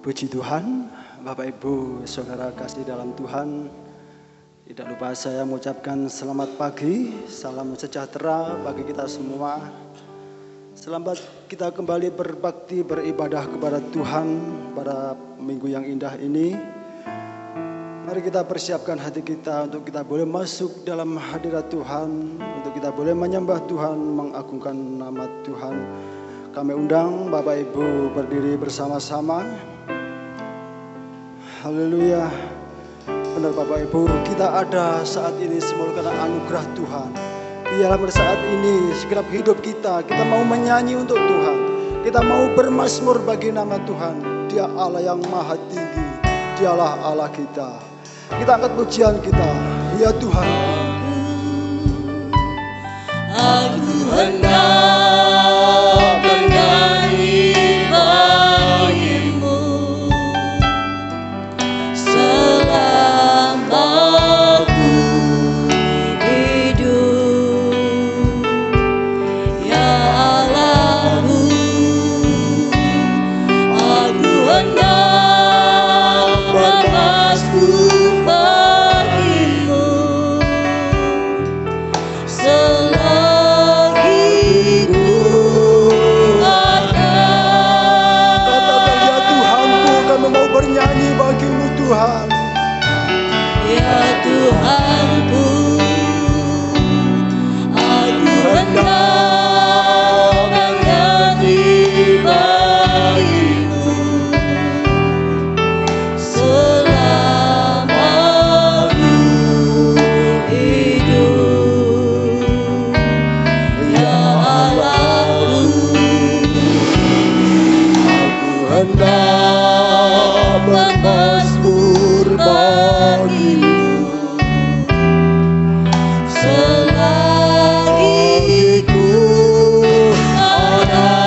Puji Tuhan, Bapak Ibu, Saudara kasih dalam Tuhan. Tidak lupa saya mengucapkan selamat pagi, salam sejahtera bagi kita semua. Selamat kita kembali berbakti, beribadah kepada Tuhan pada minggu yang indah ini. Mari kita persiapkan hati kita untuk kita boleh masuk dalam hadirat Tuhan, untuk kita boleh menyembah Tuhan, mengagungkan nama Tuhan. Kami undang Bapak Ibu berdiri bersama-sama. Haleluya. Benar Bapak Ibu, kita ada saat ini semua karena anugerah Tuhan. Biarlah pada saat ini segenap hidup kita mau menyanyi untuk Tuhan. Kita mau bermazmur bagi nama Tuhan. Dia Allah yang maha tinggi. Dialah Allah kita. Kita angkat pujian kita. Ya Tuhan. Aku hendak bernyanyi bagimu selama aku hidup, ya Allahku. Aku hendak bermazmur bagimu selagi hidup ada. Katakan ya Tuhanku, kami mau bernyanyi bagimu Tuhan. Ya Tuhanku, aku hendak bernyanyi bagimu selama aku hidup, ya Allahku. Aku hendak bermazmur bagimu selagi hidup ada.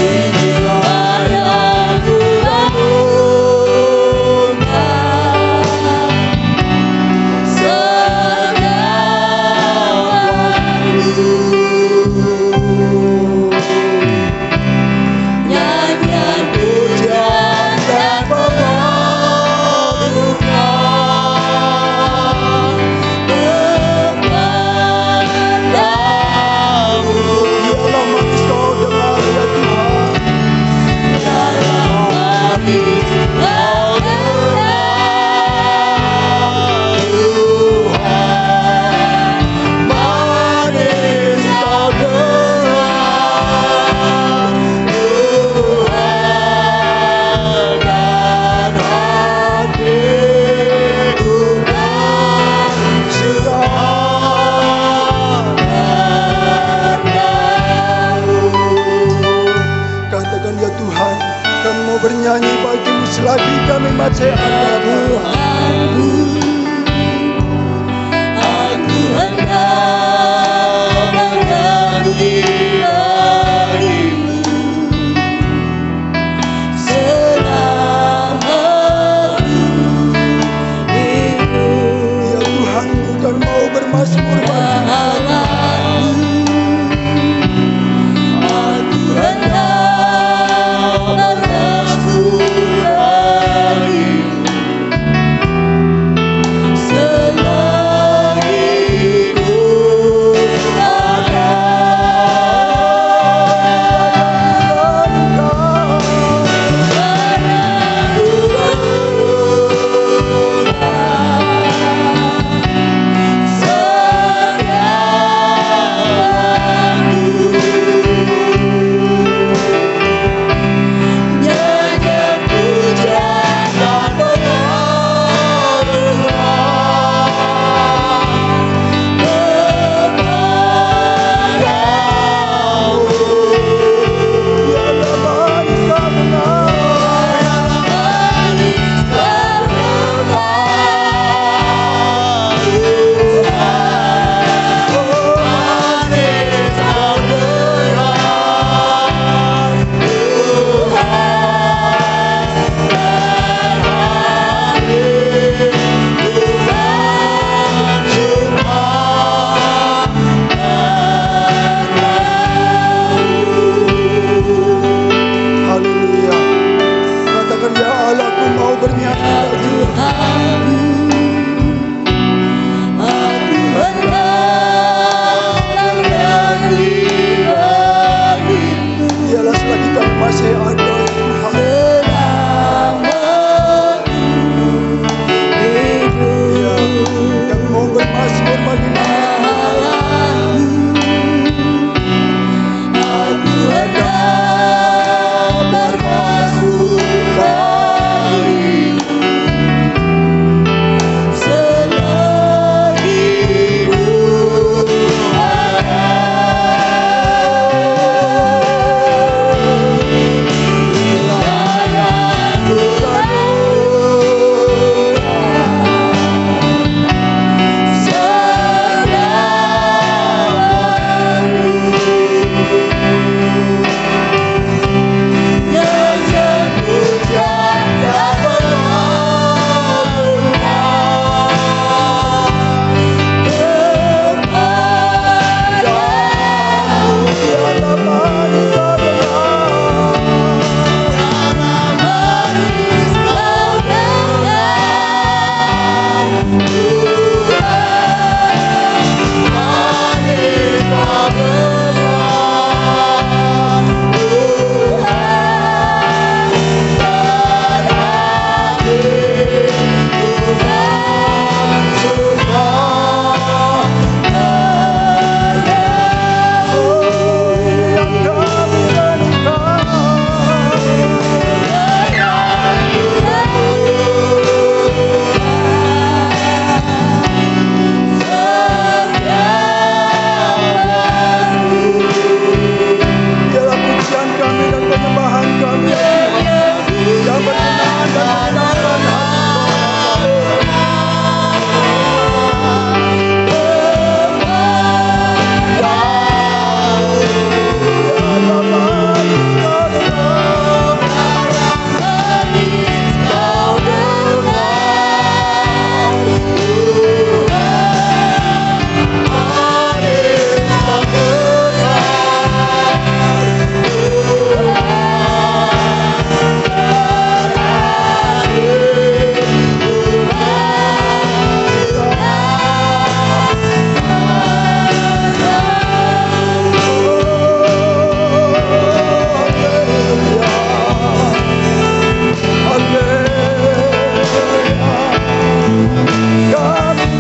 Inilah yang kulanggengkan setiap waktu. Nyanyian pujian dan pengagungan Biarlah selagi kami masih ada Tuhan. Ya, kami mau bermasmur bagi nama Aku hendak bermasmur bagimu selagi hidup ada. Biarlah pujian kami dan penyembahan kami ya Tuhan, yang berkenan dan menyenangkan kami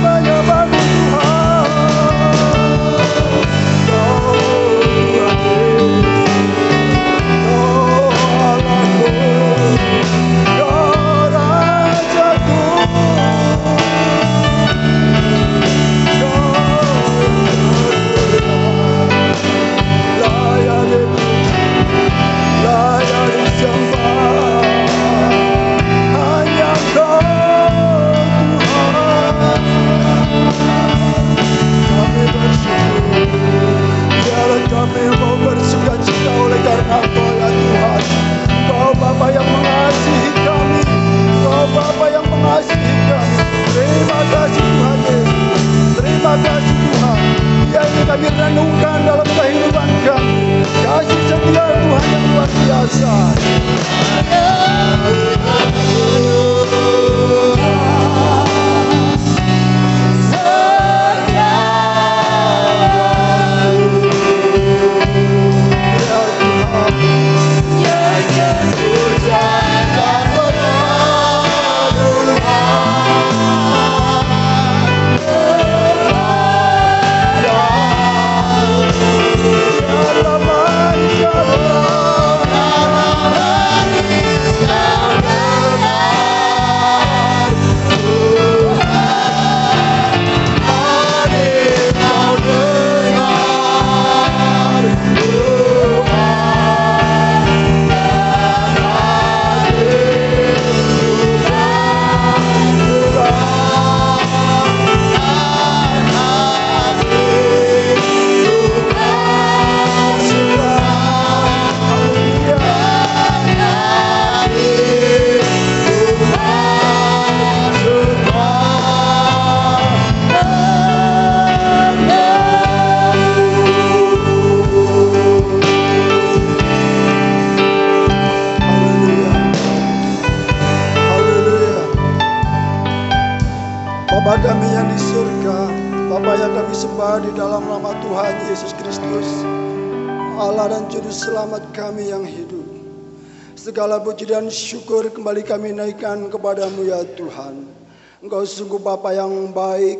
menyembah Tuhan. Kau Allahku, Kau Rajaku, layak dipuji, layak disembah. Hanya Kau kami bersyukur, biarlah kami mau bersuka-cita oleh karena Kau ya Tuhan. Kau Bapa yang mengasihi kami, Kau Bapa yang mengasihi kami. Terima kasih Tuhan Yesus, terima kasih Tuhan. Yang ini kami renungkan dalam kehidupan kami, kasih setia Tuhan yang luar biasa. Bapa kami yang di surga, Bapa yang kami sembah di dalam nama Tuhan Yesus Kristus, Allah dan Juru Selamat kami yang hidup. Segala puji dan syukur kembali kami naikkan kepadamu ya Tuhan. Engkau sungguh Bapa yang baik,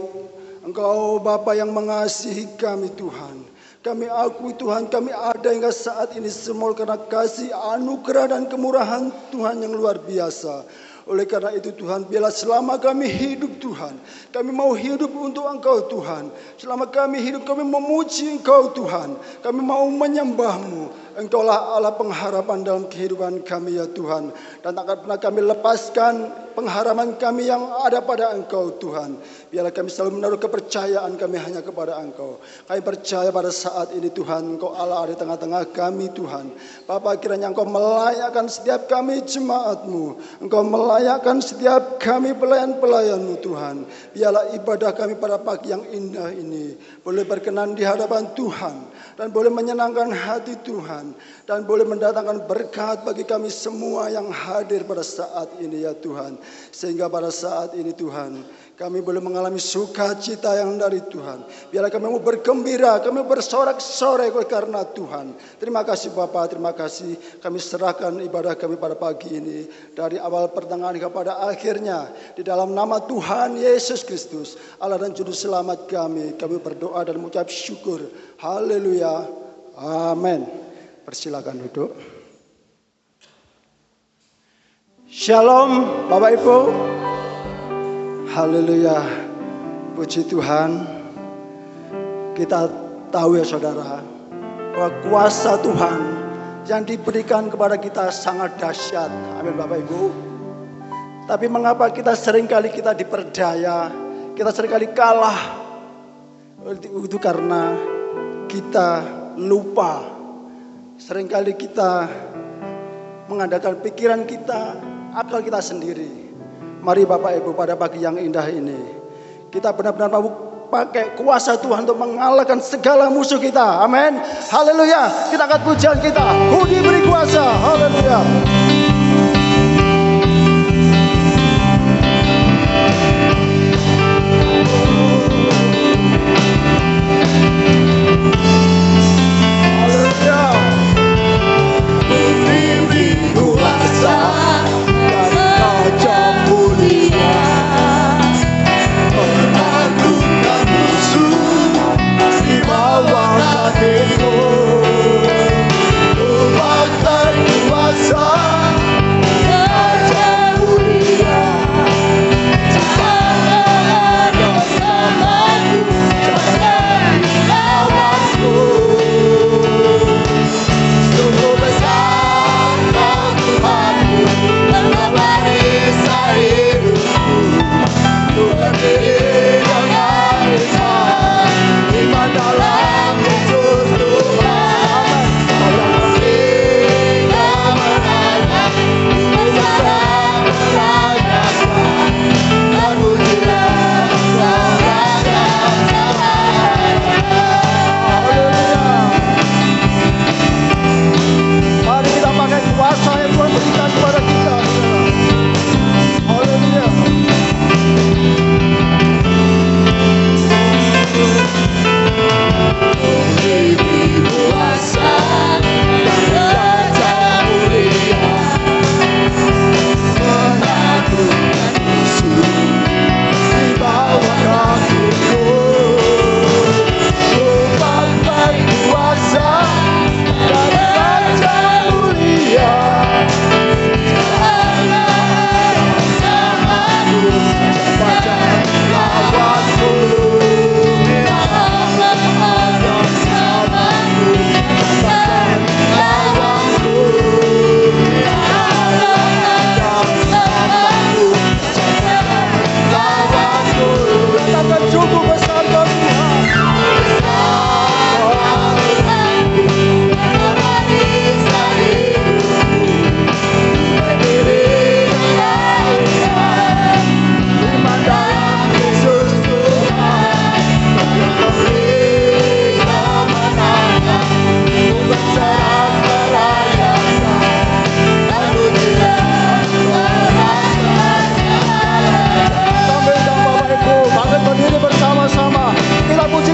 Engkau Bapa yang mengasihi kami Tuhan. Kami akui Tuhan, kami ada hingga saat ini semua karena kasih, anugerah dan kemurahan Tuhan yang luar biasa. Oleh karena itu Tuhan, biarlah selama kami hidup Tuhan, kami mau hidup untuk Engkau Tuhan. Selama kami hidup, kami memuji Engkau Tuhan. Kami mau menyembah-Mu. Engkaulah Allah pengharapan dalam kehidupan kami ya Tuhan. Dan tak akan pernah kami lepaskan pengharapan kami yang ada pada Engkau Tuhan. Biarlah kami selalu menaruh kepercayaan kami hanya kepada Engkau. Kami percaya pada saat ini Tuhan, Engkau Allah ada di tengah-tengah kami Tuhan. Bapa, kiranya Engkau melayakkan setiap kami jemaat-Mu. Engkau melayakkan setiap kami pelayan-pelayan-Mu Tuhan. Biarlah ibadah kami pada pagi yang indah ini boleh berkenan di hadapan Tuhan. Dan boleh menyenangkan hati Tuhan. Dan boleh mendatangkan berkat bagi kami semua yang hadir pada saat ini ya Tuhan. Sehingga pada saat ini Tuhan, kami boleh mengalami sukacita yang dari Tuhan. Biarlah kami mau bergembira, kami bersorak-sorai karena Tuhan. Terima kasih Bapa, terima kasih. Kami serahkan ibadah kami pada pagi ini. Dari awal pertengahan kepada akhirnya. Di dalam nama Tuhan Yesus Kristus, Allah dan Juru Selamat kami berdoa dan mengucap syukur. Haleluya. Amin. Persilakan duduk. Shalom Bapak Ibu. Haleluya. Puji Tuhan. Kita tahu ya saudara, bahwa kuasa Tuhan yang diberikan kepada kita sangat dahsyat. Amin Bapak Ibu. Tapi mengapa kita seringkali kita diperdaya, kita seringkali kalah? Itu karena kita lupa. Seringkali kita mengandalkan pikiran kita, akal kita sendiri. Mari Bapak Ibu pada pagi yang indah ini, kita benar-benar mau pakai kuasa Tuhan untuk mengalahkan segala musuh kita. Amin. Haleluya. Kita angkat pujian kita. Ku diberi kuasa. Haleluya. Kuasa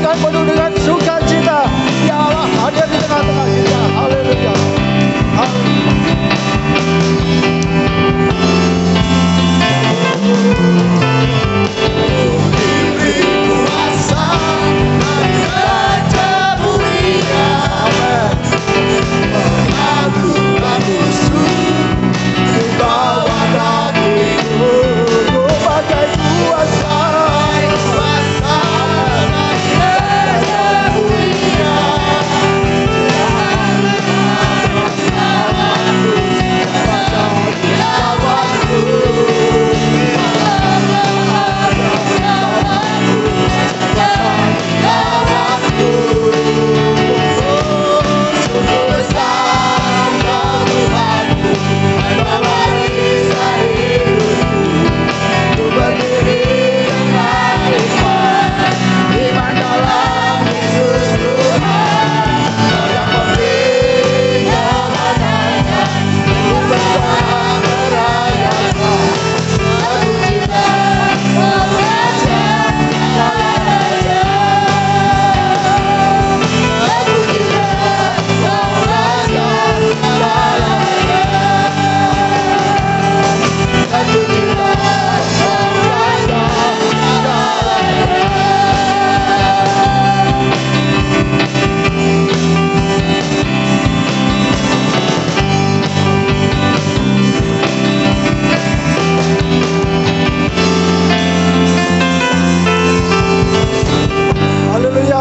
Tuhan penuh dengan sukacita. Ya Allah hadir di tengah-tengah kita. Haleluya. Diberi kuasa dari Raja Mulia, menaklukkan musuh di bawah dakimu. Bagai kuasa dari Raja Mulia,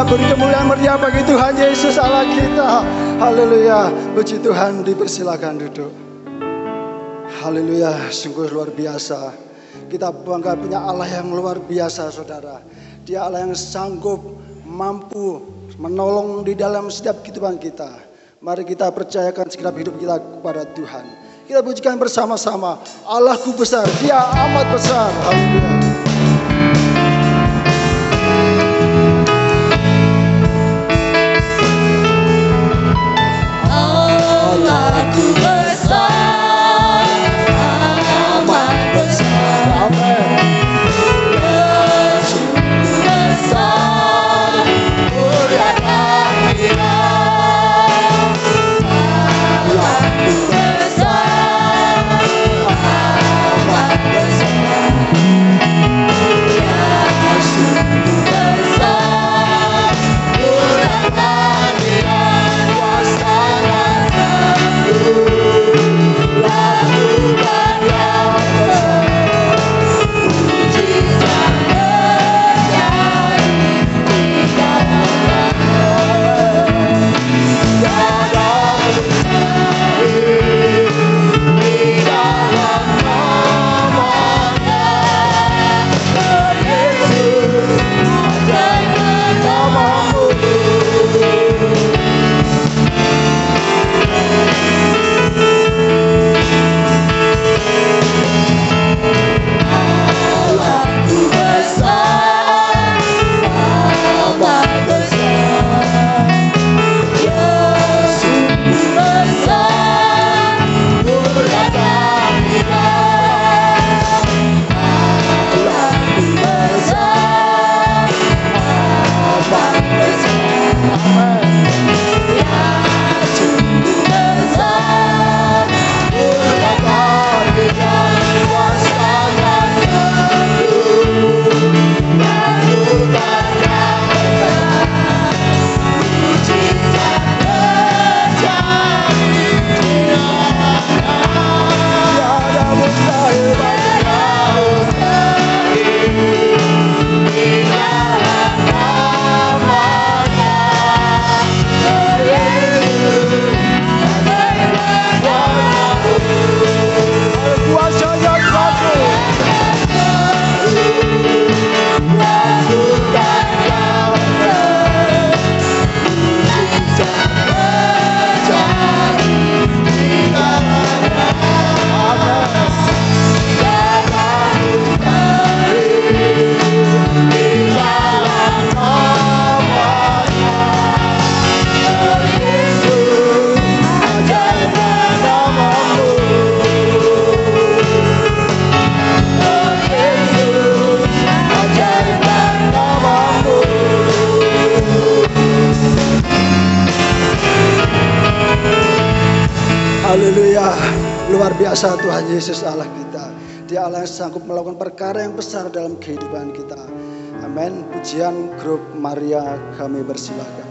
beri kemuliaan meriah bagi Tuhan Yesus Allah kita. Haleluya. Puji Tuhan, dipersilakan duduk. Haleluya, sungguh luar biasa. Kita bangga punya Allah yang luar biasa, saudara. Dia Allah yang sanggup, mampu menolong di dalam setiap kehidupan kita. Mari kita percayakan segenap hidup kita kepada Tuhan. Kita pujikan bersama-sama. Allahku besar, Dia amat besar. Haleluya. Allahku besar, amat besar, sungguh besar, muliakan Dia. Allahku besar, amat besar. luar biasa Tuhan Yesus Allah kita. Dia Allah yang sanggup melakukan perkara yang besar dalam kehidupan kita. Amin. Pujian grup Maria kami persilakan.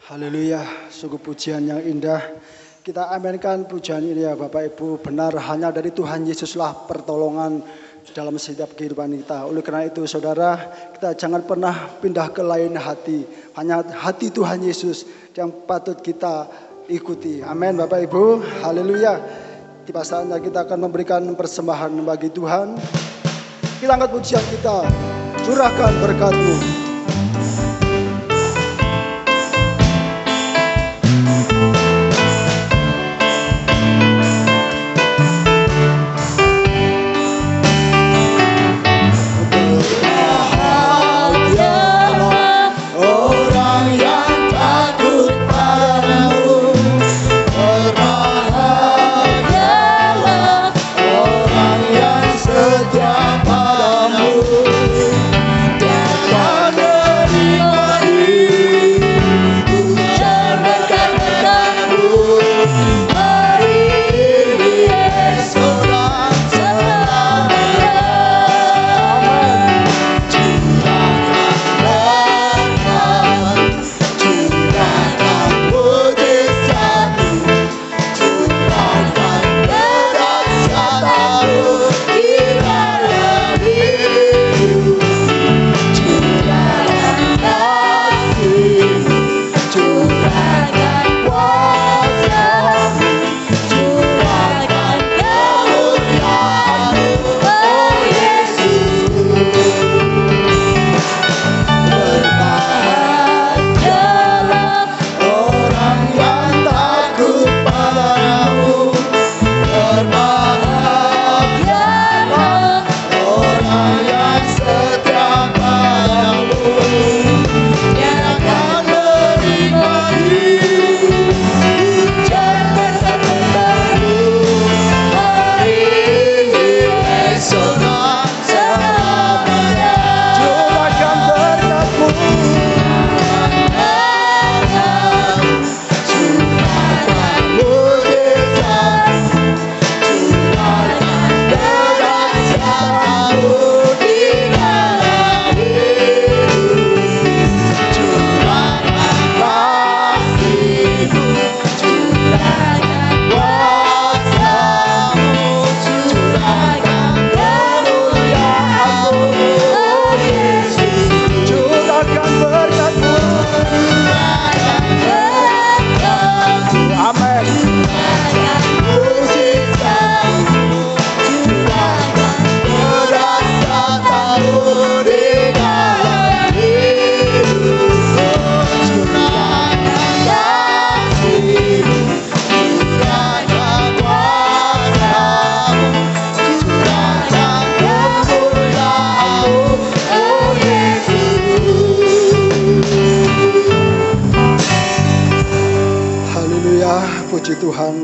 Haleluya, sungguh pujian yang indah. Kita aminkan pujian ini ya Bapak Ibu. Benar hanya dari Tuhan Yesuslah pertolongan dalam setiap kehidupan kita. Oleh karena itu saudara, kita jangan pernah pindah ke lain hati. Hanya hati Tuhan Yesus yang patut kita ikuti. Amin Bapak Ibu. Haleluya. Tiba saatnya kita akan memberikan persembahan bagi Tuhan. Kita angkat pujian kita. Curahkan berkat-Mu.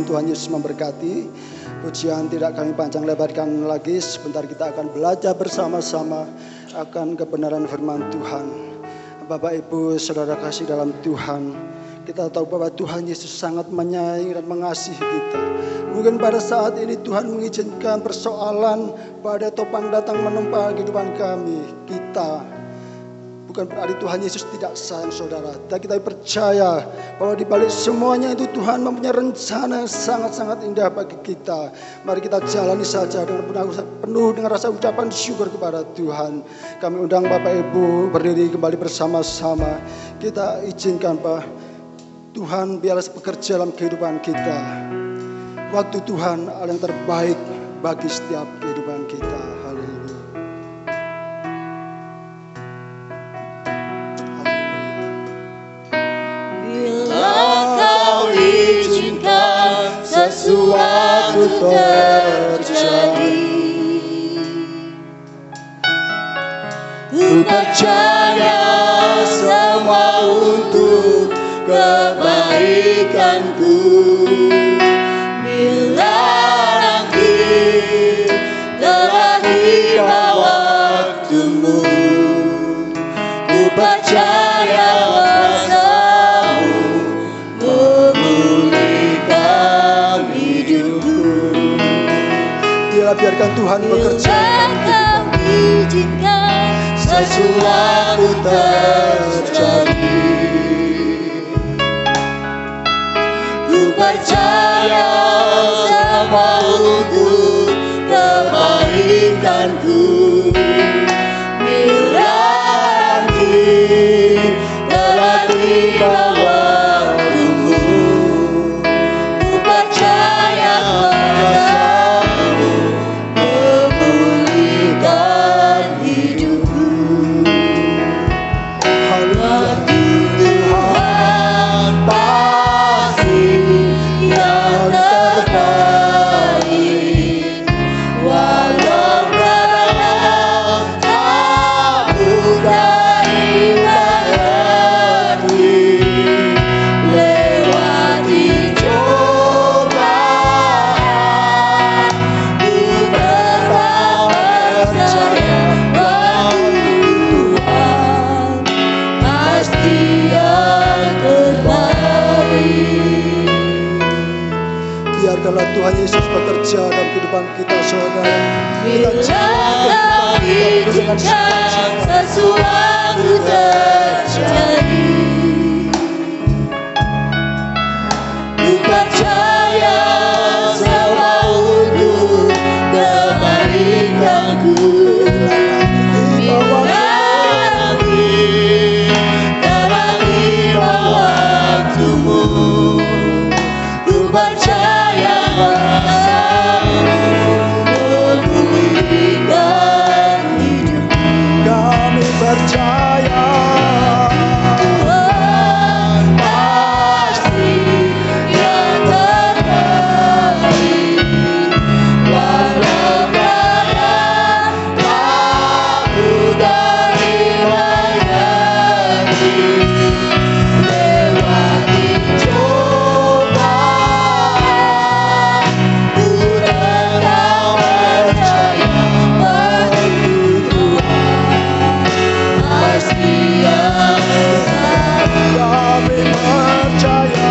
Tuhan Yesus memberkati. Pujian tidak kami panjang lebarkan lagi. Sebentar kita akan belajar bersama-sama akan kebenaran firman Tuhan. Bapak Ibu saudara kasih dalam Tuhan, kita tahu bahwa Tuhan Yesus sangat menyayangi dan mengasihi kita. Mungkin pada saat ini Tuhan mengizinkan persoalan badai topan datang menempa kehidupan kami. Kita bukan berarti Tuhan Yesus tidak sayang saudara. Dan kita percaya bahwa di balik semuanya itu Tuhan mempunyai rencana yang sangat-sangat indah bagi kita. Mari kita jalani saja dengan penuh dengan rasa ucapan syukur kepada Tuhan. Kami undang Bapak Ibu berdiri kembali bersama-sama. Kita izinkan Pak Tuhan biarlah bekerja dalam kehidupan kita. Waktu Tuhan adalah yang terbaik bagi setiap kehidupan kita. Sesuatu terjadi, ku percaya semua untuk kebaikanku. Bila nanti telah tiba waktumu, ku percaya kuasa-Mu memulihkan hidupku. Biarkan Tuhan bekerja. Kau izinkan sesuatu terjadi. percaya semua untuk kebaikanku. Bila nanti telah tiba waktumu, ku percaya kuasamu memulihkan hidupku. Waktu Tuhan pasti yang terbaik, walau kadang tak mudah dimengerti. Lewati cobaan, ku tetap percaya waktu Tuhan pasti yang terbaik. Biarkanlah Tuhan Yesus bekerja dalam kehidupan kita, saudara. Kita Bila kami izinkan sesuatu terjadi, ku percaya semua untuk kebaikanku. Bila nanti telah tiba waktumu, ku percaya kuasamu memulihkan hidupku. Kami percaya Tuhan pasti yang terbaik, walau kadang tak mudah dimengerti. Lewati cobaan, ku tetap percaya waktu Tuhan pasti yang terbaik. kami percaya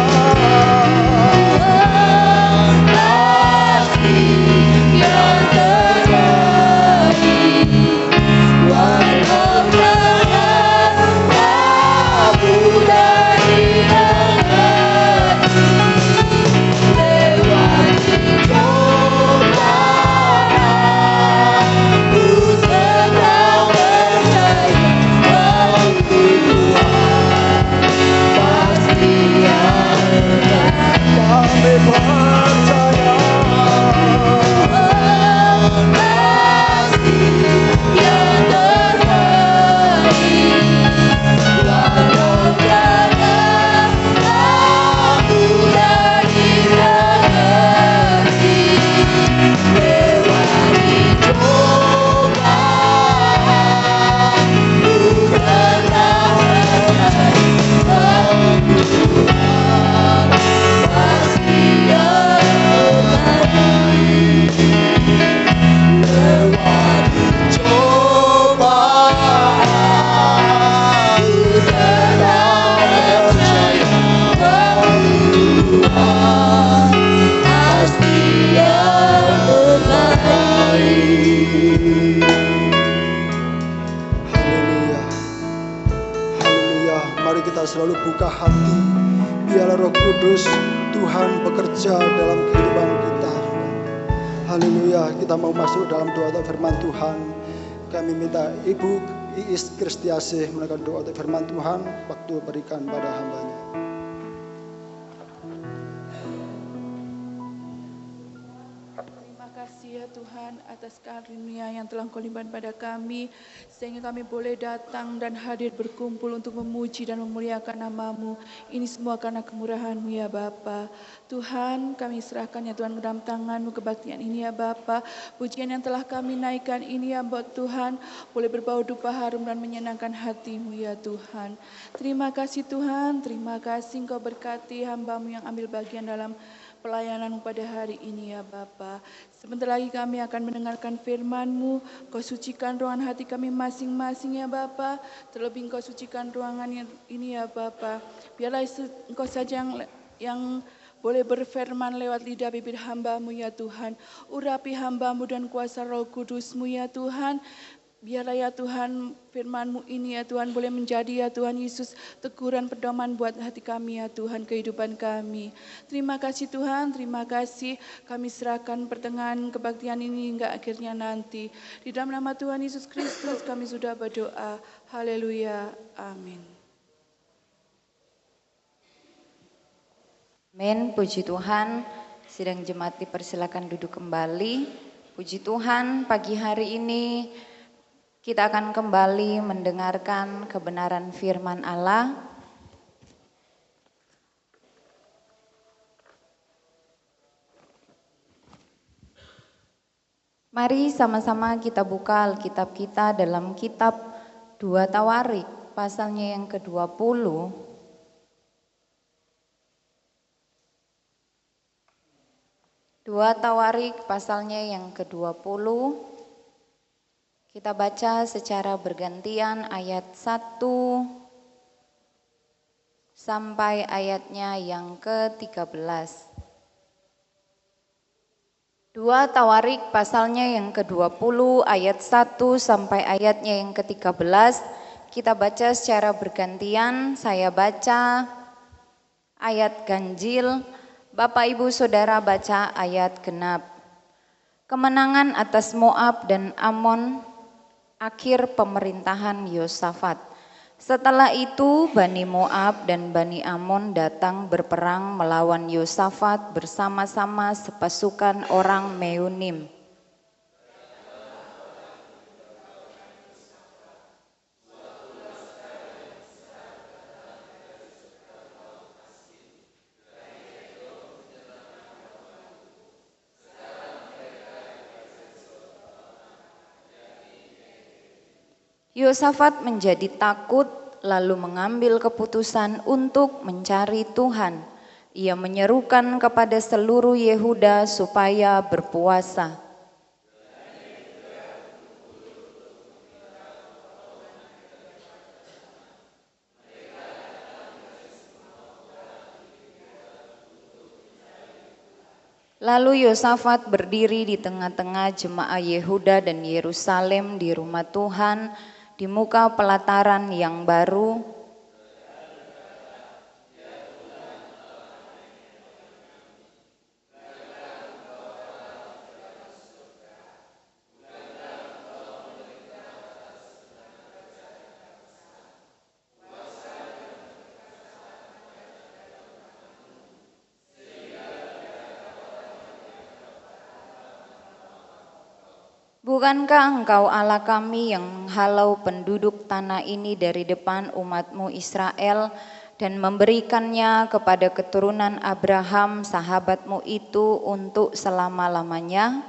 Tuhan pasti yang terbaik, walau kadang tak mudah dimengerti. Lewati cobaan, ku tetap percaya waktu Tuhan pasti yang terbaik. kami percaya Tuhan pasti yang terbaik, walau kadang tak mudah dimengerti. Lewati cobaan, ku tetap percaya waktu Tuhan pasti yang terbaik. Lewati cobaan, ku tetap percaya waktu Tuhan pasti yang terbaik. Haleluya. Haleluya. Mari kita selalu buka hati. Biarlah Roh Kudus Tuhan bekerja dalam kehidupan kita. Haleluya. Kita mau masuk dalam doa atau firman Tuhan. Kami minta Ibu Iis Kristiasih menaikkan doa atau firman Tuhan. Waktu berikan pada hambanya. Terima kasih ya Tuhan atas karunia yang telah Kau limpahkan pada kami, sehingga kami boleh datang dan hadir berkumpul untuk memuji dan memuliakan nama-Mu. Ini semua karena kemurahan-Mu ya Bapa. Tuhan, kami serahkan ya Tuhan ke dalam tangan-Mu kebaktian ini ya Bapa. Pujian yang telah kami naikkan ini ya Tuhan, boleh berbau dupa harum dan menyenangkan hati-Mu ya Tuhan. Terima kasih Tuhan, terima kasih Engkau berkati hamba-Mu yang ambil bagian dalam pelayanan pada hari ini ya Bapa. Sebentar lagi kami akan mendengarkan firman-Mu. Kau sucikan ruangan hati kami masing-masing ya Bapa. Terlebih Engkau sucikan ruangan ini ya Bapa. Biarlah Engkau saja yang boleh berfirman lewat lidah bibir hamba-Mu ya Tuhan. Urapi hamba-Mu dan kuasa Roh Kudus-Mu ya Tuhan. Biarlah ya Tuhan firman-Mu ini ya Tuhan boleh menjadi ya Tuhan Yesus teguran pedoman buat hati kami ya Tuhan, kehidupan kami. Terima kasih Tuhan, terima kasih kami serahkan pertengahan kebaktian ini hingga akhirnya nanti. Di dalam nama Tuhan Yesus Kristus kami sudah berdoa. Haleluya. Amin. Amin, puji Tuhan. Sidang jemaat dipersilakan duduk kembali. Puji Tuhan, pagi hari ini kita akan kembali mendengarkan kebenaran firman Allah. Mari sama-sama kita buka Alkitab kita dalam kitab 2 Tawarik, pasalnya yang ke-20. 2 Tawarik, pasalnya yang ke-20. Kita baca secara bergantian ayat 1 sampai ayatnya yang ke-13. 2 Tawarik pasalnya yang ke-20 ayat 1 sampai ayatnya yang ke-13. Kita baca secara bergantian, saya baca ayat ganjil, Bapak Ibu Saudara baca ayat genap. Kemenangan atas Moab dan Amon, akhir pemerintahan Yosafat. Setelah itu Bani Moab dan Bani Amon datang berperang melawan Yosafat bersama-sama sepasukan orang Meunim. Yosafat menjadi takut lalu mengambil keputusan untuk mencari Tuhan. Ia menyerukan kepada seluruh Yehuda supaya berpuasa. Lalu Yosafat berdiri di tengah-tengah jemaah Yehuda dan Yerusalem di rumah Tuhan, di muka pelataran yang baru. Bukankah engkau Allah kami yang menghalau penduduk tanah ini dari depan umatmu Israel dan memberikannya kepada keturunan Abraham sahabatmu itu untuk selama-lamanya?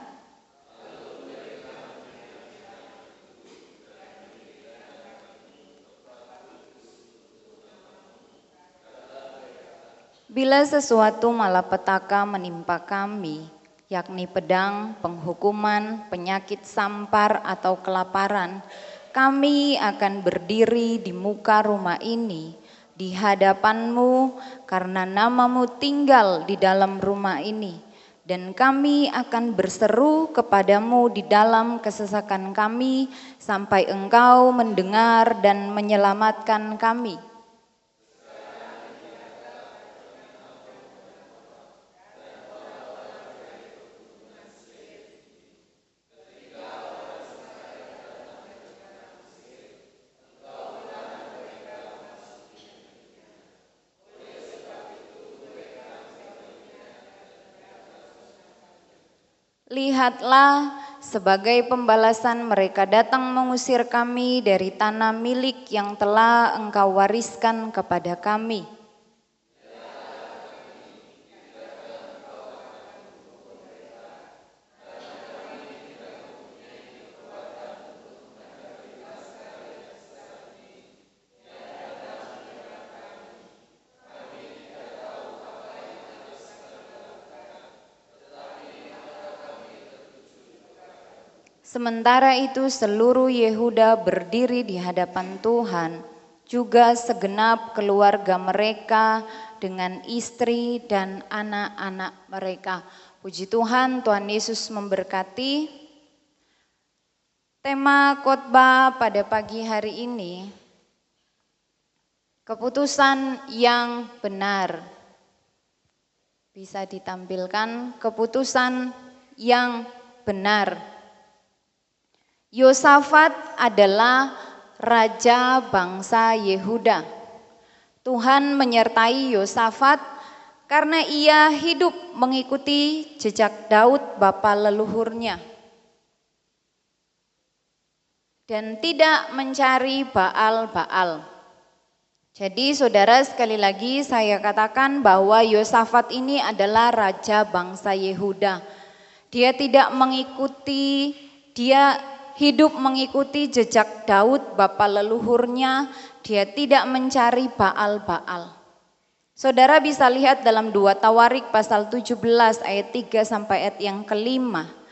Bila sesuatu malapetaka menimpa kami, yakni pedang, penghukuman, penyakit sampar atau kelaparan, kami akan berdiri di muka rumah ini di hadapanmu karena namamu tinggal di dalam rumah ini, dan kami akan berseru kepadamu di dalam kesesakan kami sampai engkau mendengar dan menyelamatkan kami. Lihatlah, sebagai pembalasan mereka datang mengusir kami dari tanah milik yang telah engkau wariskan kepada kami. Sementara itu seluruh Yehuda berdiri di hadapan Tuhan, juga segenap keluarga mereka dengan istri dan anak-anak mereka. Puji Tuhan, Tuhan Yesus memberkati. Tema khotbah pada pagi hari ini, keputusan yang benar. Bisa ditampilkan keputusan yang benar. Yosafat adalah raja bangsa Yehuda. Tuhan menyertai Yosafat karena ia hidup mengikuti jejak Daud bapa leluhurnya dan tidak mencari Baal-Baal. Jadi saudara, sekali lagi saya katakan bahwa Yosafat ini adalah raja bangsa Yehuda. Dia hidup mengikuti jejak Daud bapa leluhurnya. Dia tidak mencari Baal-Baal. Saudara bisa lihat dalam 2 Tawarik pasal 17 ayat 3 sampai ayat yang ke-5.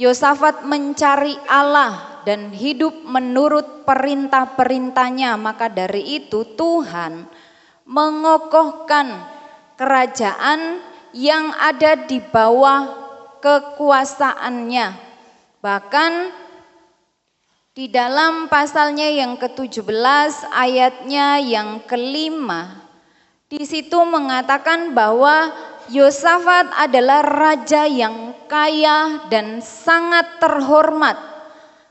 Yosafat mencari Allah dan hidup menurut perintah-perintahnya, maka dari itu Tuhan mengokohkan kerajaan yang ada di bawah kekuasaannya. Bahkan di dalam pasalnya yang ke-17 ayatnya yang ke-5, di situ mengatakan bahwa Yosafat adalah raja yang kaya dan sangat terhormat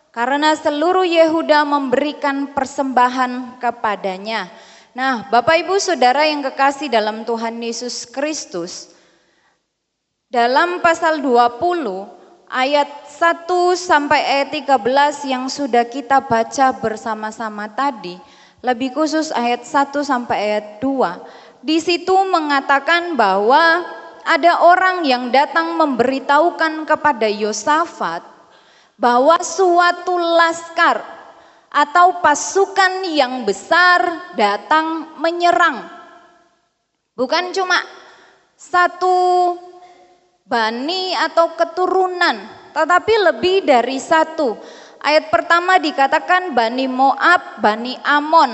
karena seluruh Yehuda memberikan persembahan kepadanya. Nah, Bapak Ibu Saudara yang kekasih dalam Tuhan Yesus Kristus, dalam pasal 20 ayat 1 sampai ayat 13 yang sudah kita baca bersama-sama tadi, lebih khusus ayat 1 sampai ayat 2, di situ mengatakan bahwa ada orang yang datang memberitahukan kepada Yosafat bahwa suatu laskar atau pasukan yang besar datang menyerang. Bukan cuma satu bani atau keturunan, tetapi lebih dari satu. Ayat pertama dikatakan Bani Moab, Bani Amon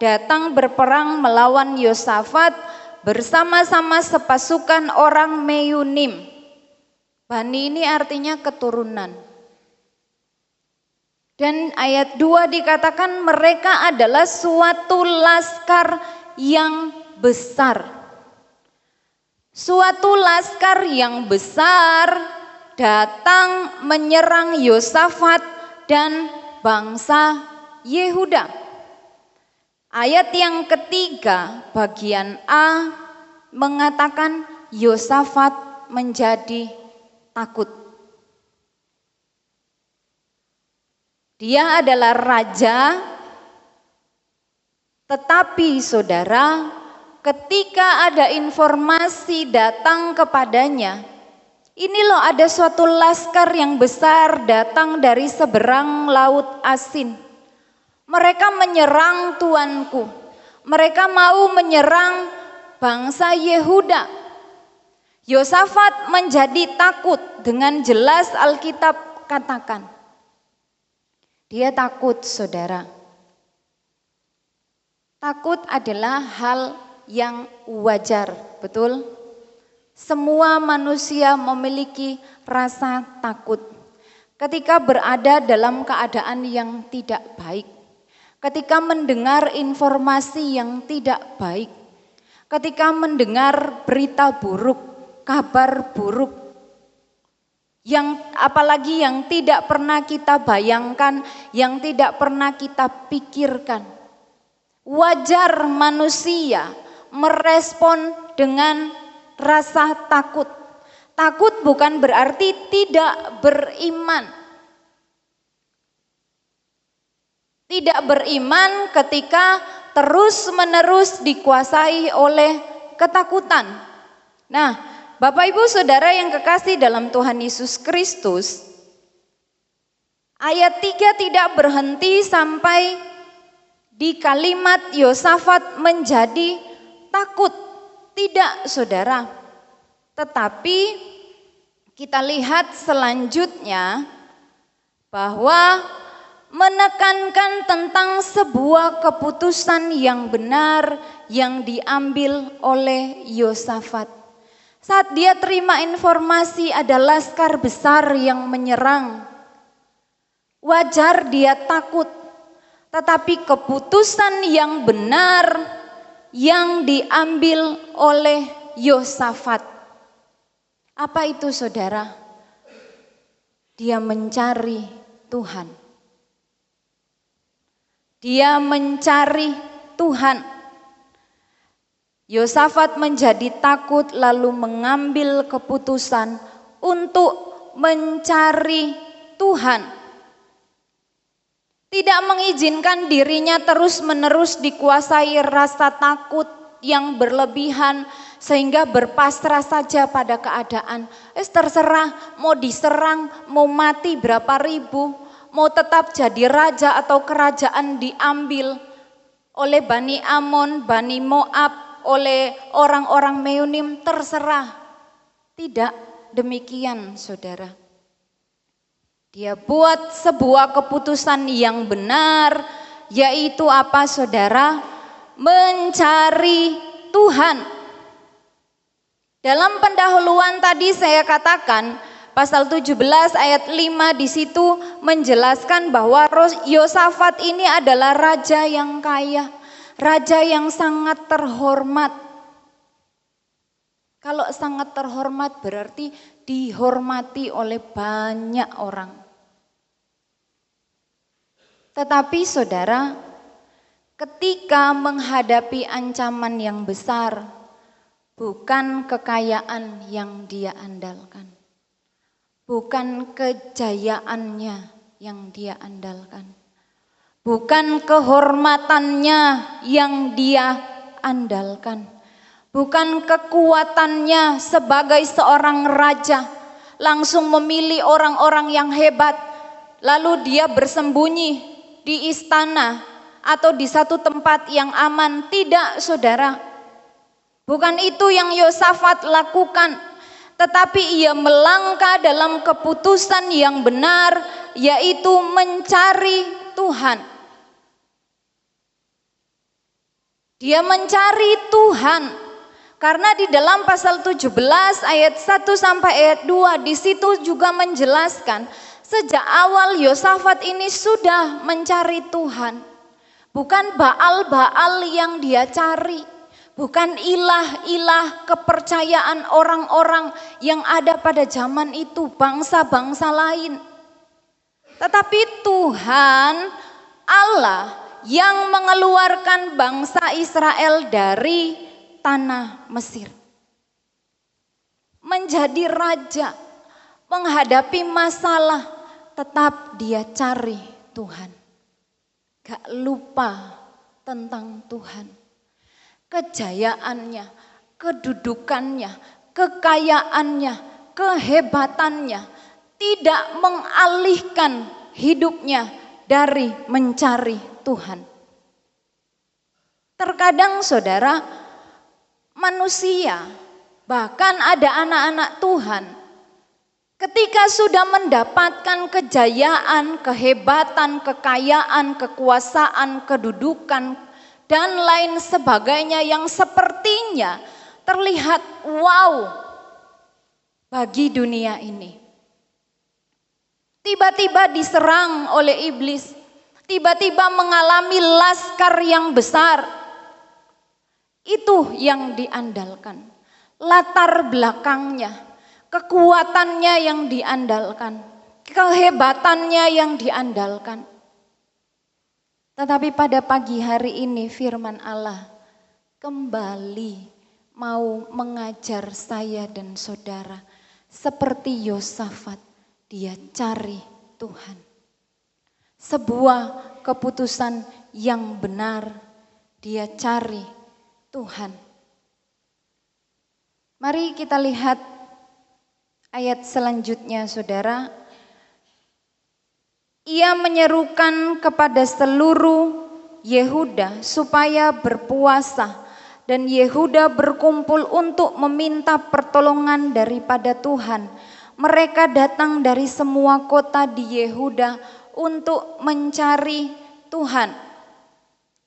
datang berperang melawan Yosafat bersama-sama sepasukan orang Meyunim. Bani ini artinya keturunan. Dan ayat 2 dikatakan mereka adalah suatu laskar yang besar. Suatu laskar yang besar datang menyerang Yosafat dan bangsa Yehuda. Ayat yang ketiga bagian A mengatakan Yosafat menjadi takut. Dia adalah raja, tetapi saudara, ketika ada informasi datang kepadanya, ini loh ada suatu laskar yang besar datang dari seberang laut Asin. Mereka menyerang tuanku. Mereka mau menyerang bangsa Yehuda. Yosafat menjadi takut. Dengan jelas Alkitab katakan. Dia takut, saudara. Takut adalah hal yang wajar, betul? Semua manusia memiliki rasa takut ketika berada dalam keadaan yang tidak baik. Ketika mendengar informasi yang tidak baik, ketika mendengar berita buruk, kabar buruk, yang apalagi yang tidak pernah kita bayangkan, yang tidak pernah kita pikirkan. Wajar manusia merespon dengan rasa takut. Takut bukan berarti tidak beriman. Tidak beriman ketika terus-menerus dikuasai oleh ketakutan. Nah, Bapak Ibu Saudara yang kekasih dalam Tuhan Yesus Kristus, ayat 3 tidak berhenti sampai di kalimat Yosafat menjadi takut. Tidak, saudara. Tetapi kita lihat selanjutnya bahwa menekankan tentang sebuah keputusan yang benar yang diambil oleh Yosafat. Saat dia terima informasi ada laskar besar yang menyerang, Wajar dia takut, tetapi keputusan yang benar yang diambil oleh Yosafat. Apa itu saudara? Dia mencari Tuhan. Dia mencari Tuhan. Yosafat menjadi takut lalu mengambil keputusan untuk mencari Tuhan. Tidak mengizinkan dirinya terus-menerus dikuasai rasa takut yang berlebihan sehingga berpasrah saja pada keadaan. Terserah mau diserang, mau mati berapa ribu, mau tetap jadi raja atau kerajaan diambil oleh Bani Amon, Bani Moab, oleh orang-orang Meunim, terserah. Tidak demikian saudara. Dia buat sebuah keputusan yang benar, yaitu apa saudara? Mencari Tuhan. Dalam pendahuluan tadi saya katakan, pasal 17 ayat 5 di situ menjelaskan bahwa Yosafat ini adalah raja yang kaya, raja yang sangat terhormat. Kalau sangat terhormat berarti dihormati oleh banyak orang. Tetapi saudara, ketika menghadapi ancaman yang besar, bukan kekayaan yang dia andalkan, bukan kejayaannya yang dia andalkan, bukan kehormatannya yang dia andalkan, bukan kekuatannya sebagai seorang raja, langsung memilih orang-orang yang hebat, lalu dia bersembunyi di istana atau di satu tempat yang aman. Tidak saudara, bukan itu yang Yosafat lakukan, tetapi ia melangkah dalam keputusan yang benar, yaitu mencari Tuhan. Dia mencari Tuhan karena di dalam pasal 17 ayat 1 sampai ayat 2 di situ juga menjelaskan sejak awal Yosafat ini sudah mencari Tuhan. Bukan Baal-Baal yang dia cari, bukan ilah-ilah kepercayaan orang-orang yang ada pada zaman itu, bangsa-bangsa lain. Tetapi Tuhan Allah yang mengeluarkan bangsa Israel dari tanah Mesir. Menjadi raja, menghadapi masalah, tetap dia cari Tuhan. Gak lupa tentang Tuhan. Kejayaannya, kedudukannya, kekayaannya, kehebatannya tidak mengalihkan hidupnya dari mencari Tuhan. Terkadang saudara, manusia, bahkan ada anak-anak Tuhan, ketika sudah mendapatkan kejayaan, kehebatan, kekayaan, kekuasaan, kedudukan, dan lain sebagainya yang sepertinya terlihat wow bagi dunia ini. Tiba-tiba diserang oleh iblis, tiba-tiba mengalami laskar yang besar. Itu yang diandalkan, latar belakangnya, kekuatannya yang diandalkan, kehebatannya yang diandalkan. Tetapi pada pagi hari ini firman Allah kembali mau mengajar saya dan saudara seperti Yosafat, dia cari Tuhan. Sebuah keputusan yang benar, dia cari Tuhan. Mari kita lihat ayat selanjutnya saudara. Ia menyerukan kepada seluruh Yehuda supaya berpuasa dan Yehuda berkumpul untuk meminta pertolongan daripada Tuhan. Mereka datang dari semua kota di Yehuda untuk mencari Tuhan.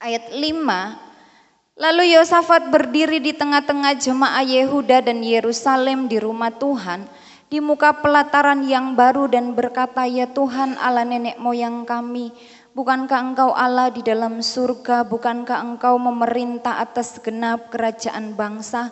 Ayat 5. Lalu Yosafat berdiri di tengah-tengah jemaah Yehuda dan Yerusalem di rumah Tuhan di muka pelataran yang baru dan berkata, ya Tuhan Allah nenek moyang kami, bukankah Engkau Allah di dalam surga, bukankah Engkau memerintah atas segenap kerajaan bangsa?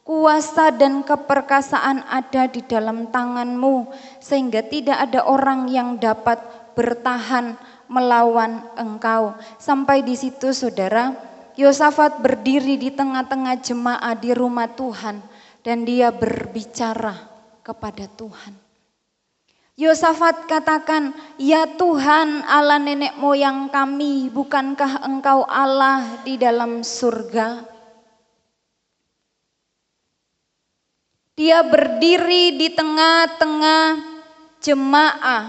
Kuasa dan keperkasaan ada di dalam tangan-Mu, sehingga tidak ada orang yang dapat bertahan melawan Engkau. Sampai di situ saudara, Yosafat berdiri di tengah-tengah jemaat di rumah Tuhan dan dia berbicara kepada Tuhan. Yosafat katakan, ya Tuhan Allah nenek moyang kami, bukankah Engkau Allah di dalam surga? Dia berdiri di tengah-tengah jemaah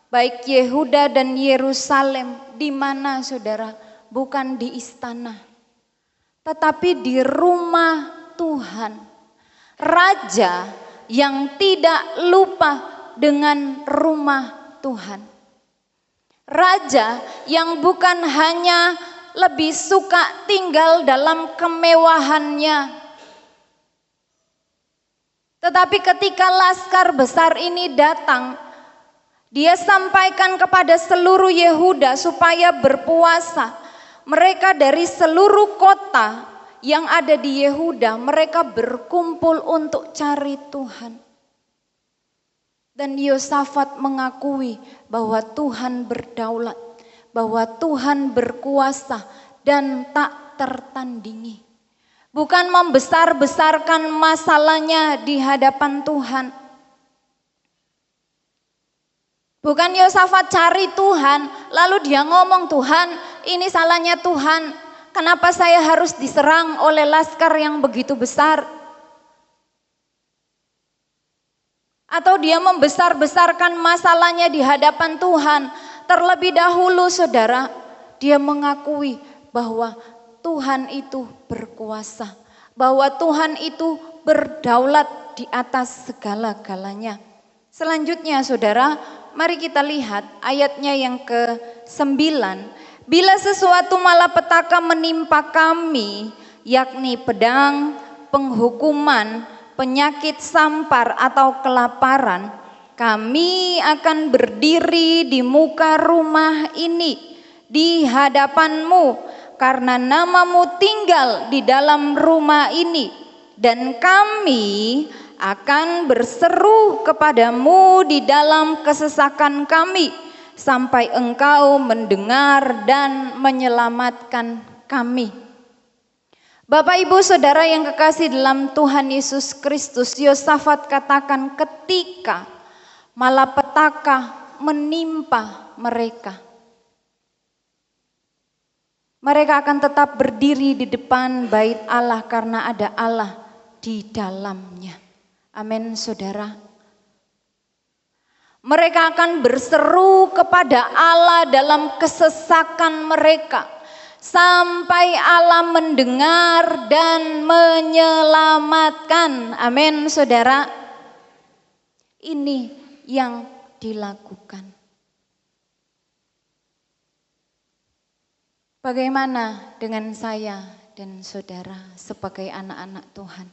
baik Yehuda dan Yerusalem. Di mana saudara? Bukan di istana, tetapi di rumah Tuhan. Raja yang tidak lupa dengan rumah Tuhan. Raja yang bukan hanya lebih suka tinggal dalam kemewahannya, tetapi ketika laskar besar ini datang, dia sampaikan kepada seluruh Yehuda supaya berpuasa. Mereka dari seluruh kota yang ada di Yehuda, mereka berkumpul untuk cari Tuhan. Dan Yosafat mengakui bahwa Tuhan berdaulat, bahwa Tuhan berkuasa dan tak tertandingi. Bukan membesar-besarkan masalahnya di hadapan Tuhan. Bukan Yosafat cari Tuhan, lalu dia ngomong, Tuhan ini salahnya Tuhan, kenapa saya harus diserang oleh laskar yang begitu besar? Atau dia membesar-besarkan masalahnya di hadapan Tuhan. Terlebih dahulu saudara, dia mengakui bahwa Tuhan itu berkuasa, bahwa Tuhan itu berdaulat di atas segala-galanya. Selanjutnya saudara, mari kita lihat ayatnya yang ke-9. Bila sesuatu malapetaka menimpa kami, yakni pedang, penghukuman, penyakit sampar atau kelaparan, kami akan berdiri di muka rumah ini di hadapan-Mu, karena nama-Mu tinggal di dalam rumah ini, dan kami akan berseru kepadamu di dalam kesesakan kami, sampai Engkau mendengar dan menyelamatkan kami. Bapak Ibu Saudara yang kekasih dalam Tuhan Yesus Kristus, Yosafat katakan ketika malapetaka menimpa mereka, mereka akan tetap berdiri di depan bait Allah karena ada Allah di dalamnya. Amin saudara. Mereka akan berseru kepada Allah dalam kesesakan mereka, sampai Allah mendengar dan menyelamatkan. Amin saudara. Ini yang dilakukan. Bagaimana dengan saya dan saudara sebagai anak-anak Tuhan?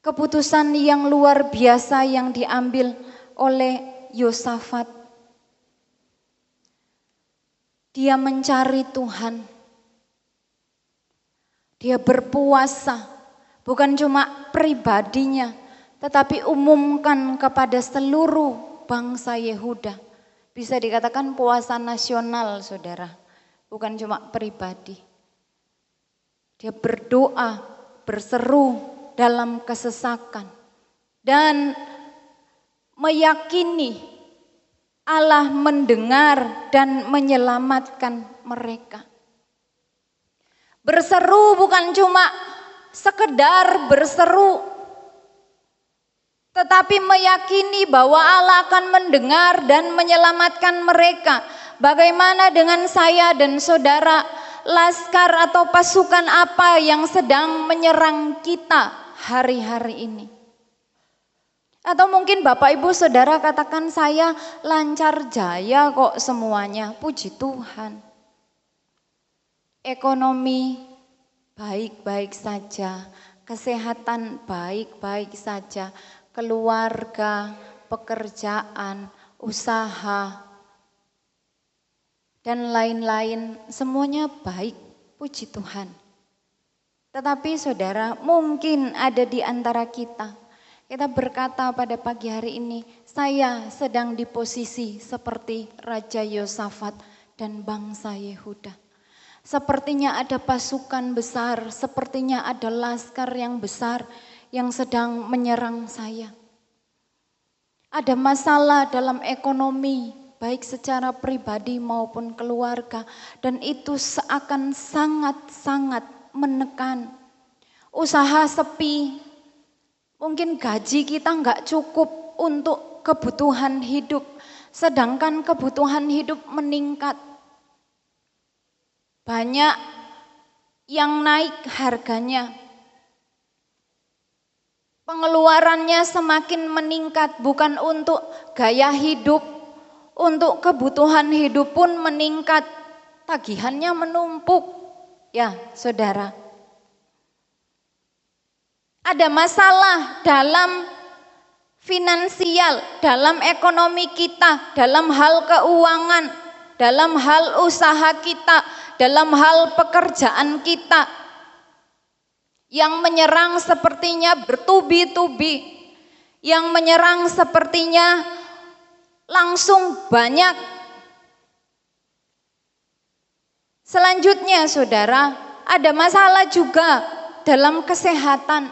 Keputusan yang luar biasa yang diambil oleh Yosafat. Dia mencari Tuhan. Dia berpuasa, bukan cuma pribadinya, tetapi umumkan kepada seluruh bangsa Yehuda. Bisa dikatakan puasa nasional, saudara, bukan cuma pribadi. Dia berdoa, berseru dalam kesesakan dan meyakini Allah mendengar dan menyelamatkan mereka. Berseru bukan cuma sekedar berseru, tetapi meyakini bahwa Allah akan mendengar dan menyelamatkan mereka. Bagaimana dengan saya dan saudara? Laskar atau pasukan apa yang sedang menyerang kita hari-hari ini? Atau mungkin Bapak Ibu Saudara katakan, saya lancar jaya kok semuanya, puji Tuhan. Ekonomi baik-baik saja, kesehatan baik-baik saja, keluarga, pekerjaan, usaha, dan lain-lain, semuanya baik, puji Tuhan. Tetapi saudara, mungkin ada di antara kita berkata pada pagi hari ini, saya sedang di posisi seperti Raja Yosafat dan bangsa Yehuda. Sepertinya ada pasukan besar, sepertinya ada laskar yang besar yang sedang menyerang saya. Ada masalah dalam ekonomi, baik secara pribadi maupun keluarga, dan itu seakan sangat-sangat menekan. Usaha sepi, mungkin gaji kita nggak cukup untuk kebutuhan hidup, sedangkan kebutuhan hidup meningkat. Banyak yang naik harganya. Pengeluarannya semakin meningkat, bukan untuk gaya hidup, untuk kebutuhan hidup pun meningkat. Tagihannya menumpuk. Ya, saudara. Ada masalah dalam finansial, dalam ekonomi kita, dalam hal keuangan, dalam hal usaha kita, dalam hal pekerjaan kita. Yang menyerang sepertinya bertubi-tubi, yang menyerang sepertinya langsung banyak. Selanjutnya saudara, ada masalah juga dalam kesehatan.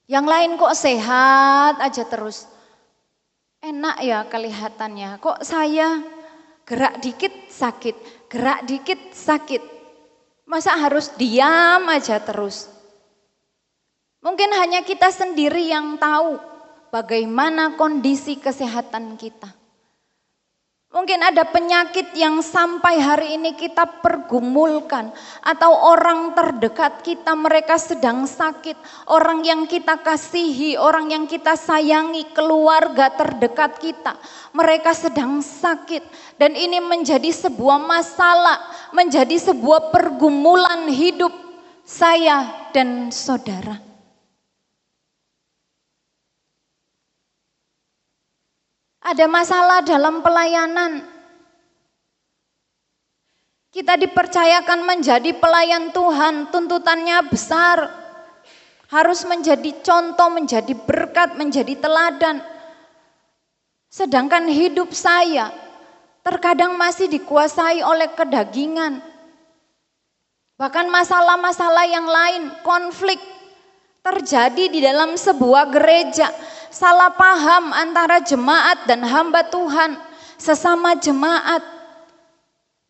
Yang lain kok sehat aja terus. Enak ya kelihatannya, kok saya gerak dikit sakit, gerak dikit sakit. Masa harus diam aja terus? Mungkin hanya kita sendiri yang tahu bagaimana kondisi kesehatan kita. Mungkin ada penyakit yang sampai hari ini kita pergumulkan, atau orang terdekat kita mereka sedang sakit, orang yang kita kasihi, orang yang kita sayangi, keluarga terdekat kita, mereka sedang sakit, dan ini menjadi sebuah masalah, menjadi sebuah pergumulan hidup saya dan saudara. Ada masalah dalam pelayanan. Kita dipercayakan menjadi pelayan Tuhan, tuntutannya besar. Harus menjadi contoh, menjadi berkat, menjadi teladan. Sedangkan hidup saya terkadang masih dikuasai oleh kedagingan. Bahkan masalah-masalah yang lain, konflik terjadi di dalam sebuah gereja. Salah paham antara jemaat dan hamba Tuhan, sesama jemaat.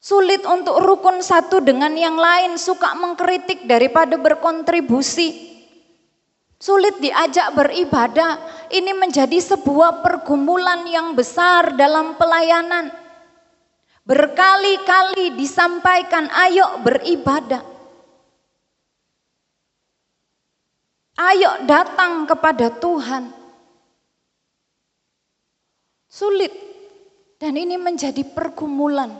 Sulit untuk rukun satu dengan yang lain, suka mengkritik daripada berkontribusi. Sulit diajak beribadah. Ini menjadi sebuah pergumulan yang besar dalam pelayanan. Berkali-kali disampaikan, ayo beribadah. Ayo datang kepada Tuhan. Sulit, dan ini menjadi pergumulan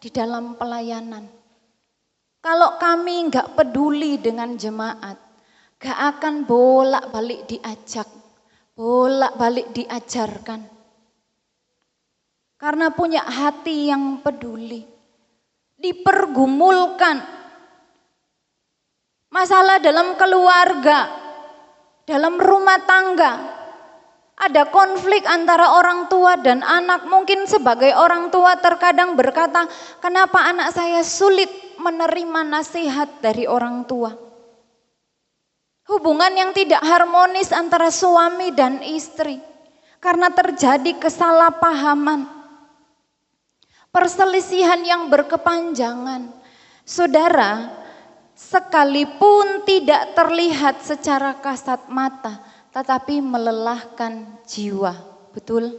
di dalam pelayanan. Kalau kami nggak peduli dengan jemaat, gak akan bolak-balik diajak, bolak-balik diajarkan. Karena punya hati yang peduli, dipergumulkan. Masalah dalam keluarga, dalam rumah tangga, ada konflik antara orang tua dan anak. Mungkin sebagai orang tua terkadang berkata, kenapa anak saya sulit menerima nasihat dari orang tua? Hubungan yang tidak harmonis antara suami dan istri karena terjadi kesalahpahaman, perselisihan yang berkepanjangan. Saudara, sekalipun tidak terlihat secara kasat mata, tetapi melelahkan jiwa, betul?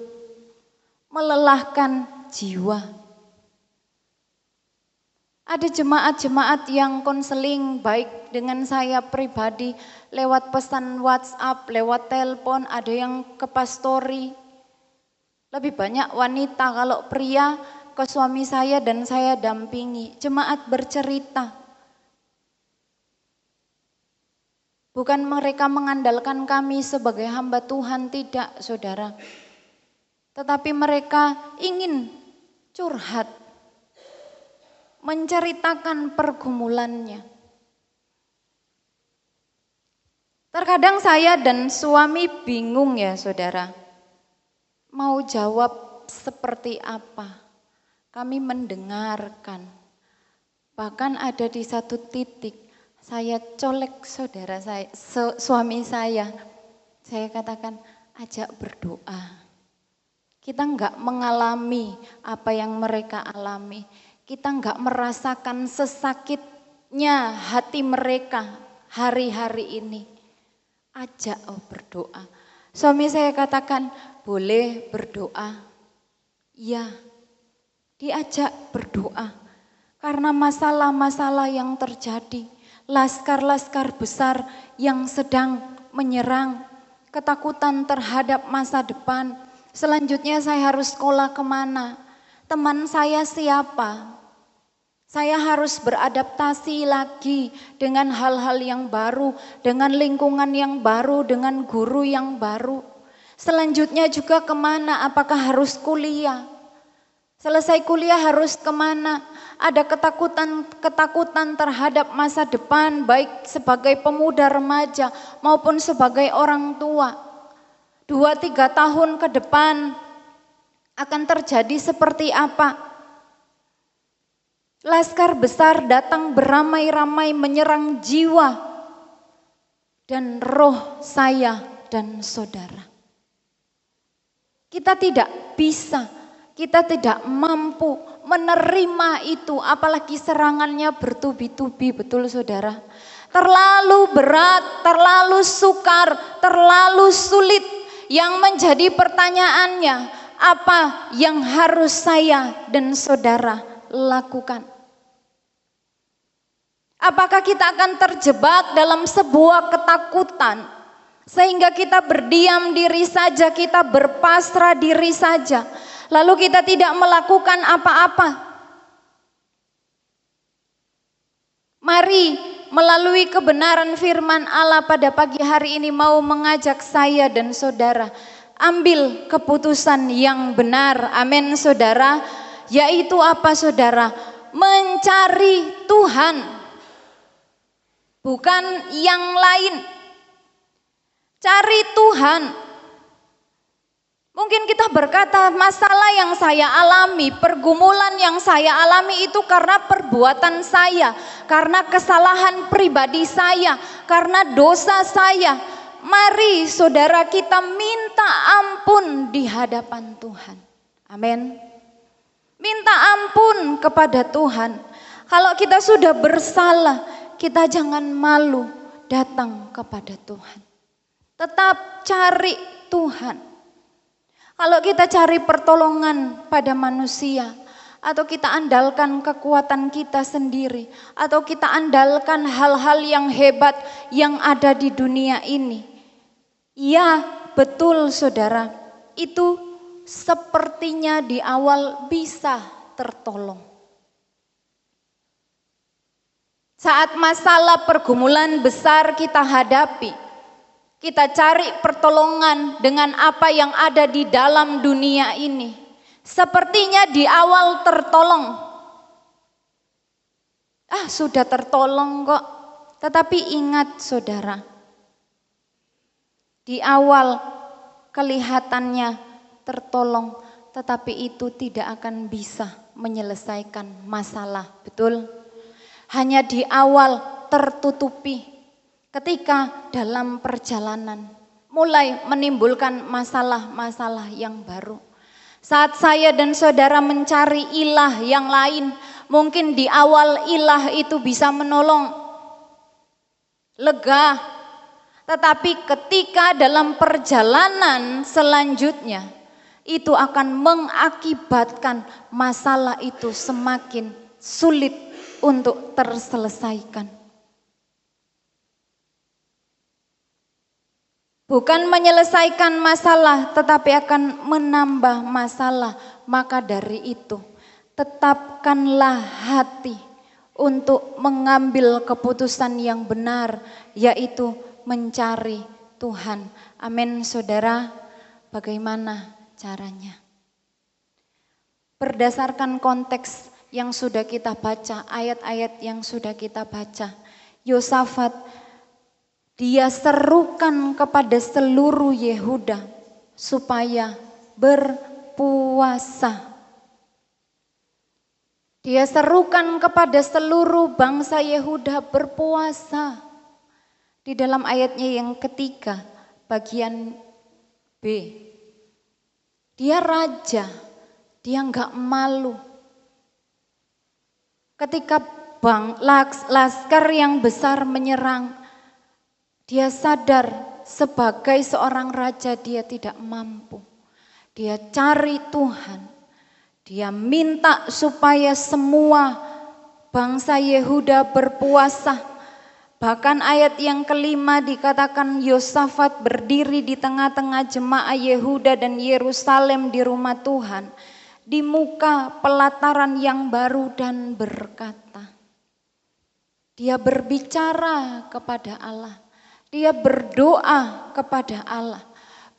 Melelahkan jiwa. Ada jemaat-jemaat yang konseling baik dengan saya pribadi, lewat pesan WhatsApp, lewat telepon, ada yang ke pastori. Lebih banyak wanita, kalau pria ke suami saya dan saya dampingi. Jemaat bercerita, Bukan mereka mengandalkan kami sebagai hamba Tuhan, tidak saudara. Tetapi mereka ingin curhat, menceritakan pergumulannya. Terkadang saya dan suami bingung ya saudara, mau jawab seperti apa. Kami mendengarkan, bahkan ada di satu titik saya colek saudara saya, suami saya katakan ajak berdoa. Kita enggak mengalami apa yang mereka alami, kita enggak merasakan sesakitnya hati mereka hari-hari ini. Ajak berdoa. Suami saya katakan, boleh berdoa. Ya, diajak berdoa. Karena masalah-masalah yang terjadi, laskar-laskar besar yang sedang menyerang, ketakutan terhadap masa depan. Selanjutnya saya harus sekolah kemana? Teman saya siapa? Saya harus beradaptasi lagi dengan hal-hal yang baru, dengan lingkungan yang baru, dengan guru yang baru. Selanjutnya juga kemana? Apakah harus kuliah? Selesai kuliah harus kemana? Ada ketakutan terhadap masa depan, baik sebagai pemuda remaja maupun sebagai orang tua. 2-3 tahun ke depan akan terjadi seperti apa? Laskar besar datang beramai-ramai menyerang jiwa dan roh saya dan saudara. Kita tidak bisa, kita tidak mampu menerima itu, apalagi serangannya bertubi-tubi, betul saudara. Terlalu berat, terlalu sukar, terlalu sulit. Yang menjadi pertanyaannya, apa yang harus saya dan saudara lakukan? Apakah kita akan terjebak dalam sebuah ketakutan sehingga kita berdiam diri saja, kita berpasrah diri saja, lalu kita tidak melakukan apa-apa? Mari melalui kebenaran firman Allah pada pagi hari ini mau mengajak saya dan saudara ambil keputusan yang benar. Amin saudara. Yaitu apa saudara? Mencari Tuhan. Bukan yang lain. Cari Tuhan. Mungkin kita berkata masalah yang saya alami, pergumulan yang saya alami itu karena perbuatan saya, karena kesalahan pribadi saya, karena dosa saya. Mari saudara kita minta ampun di hadapan Tuhan. Amin. Minta ampun kepada Tuhan. Kalau kita sudah bersalah, kita jangan malu datang kepada Tuhan. Tetap cari Tuhan. Kalau kita cari pertolongan pada manusia, atau kita andalkan kekuatan kita sendiri, atau kita andalkan hal-hal yang hebat yang ada di dunia ini. Ya, betul saudara, itu sepertinya di awal bisa tertolong. Saat masalah pergumulan besar kita hadapi, kita cari pertolongan dengan apa yang ada di dalam dunia ini. Sepertinya di awal tertolong. Sudah tertolong kok. Tetapi ingat saudara, di awal kelihatannya tertolong, tetapi itu tidak akan bisa menyelesaikan masalah, betul? Hanya di awal tertutupi ketika dalam perjalanan mulai menimbulkan masalah-masalah yang baru. Saat saya dan saudara mencari ilah yang lain, mungkin di awal ilah itu bisa menolong, lega. Tetapi ketika dalam perjalanan selanjutnya, itu akan mengakibatkan masalah itu semakin sulit untuk terselesaikan. Bukan menyelesaikan masalah, tetapi akan menambah masalah. Maka dari itu, tetapkanlah hati untuk mengambil keputusan yang benar, yaitu mencari Tuhan. Amin, saudara. Bagaimana caranya? Berdasarkan konteks yang sudah kita baca, ayat-ayat yang sudah kita baca, Yosafat dia serukan kepada seluruh Yehuda supaya berpuasa. Dia serukan kepada seluruh bangsa Yehuda berpuasa. Di dalam ayatnya yang ketiga, bagian B. Dia raja, dia enggak malu. Ketika laskar yang besar menyerang, dia sadar sebagai seorang raja dia tidak mampu. Dia cari Tuhan. Dia minta supaya semua bangsa Yehuda berpuasa. Bahkan ayat yang kelima dikatakan Yosafat berdiri di tengah-tengah jemaah Yehuda dan Yerusalem di rumah Tuhan, di muka pelataran yang baru dan berkata, dia berbicara kepada Allah, dia berdoa kepada Allah.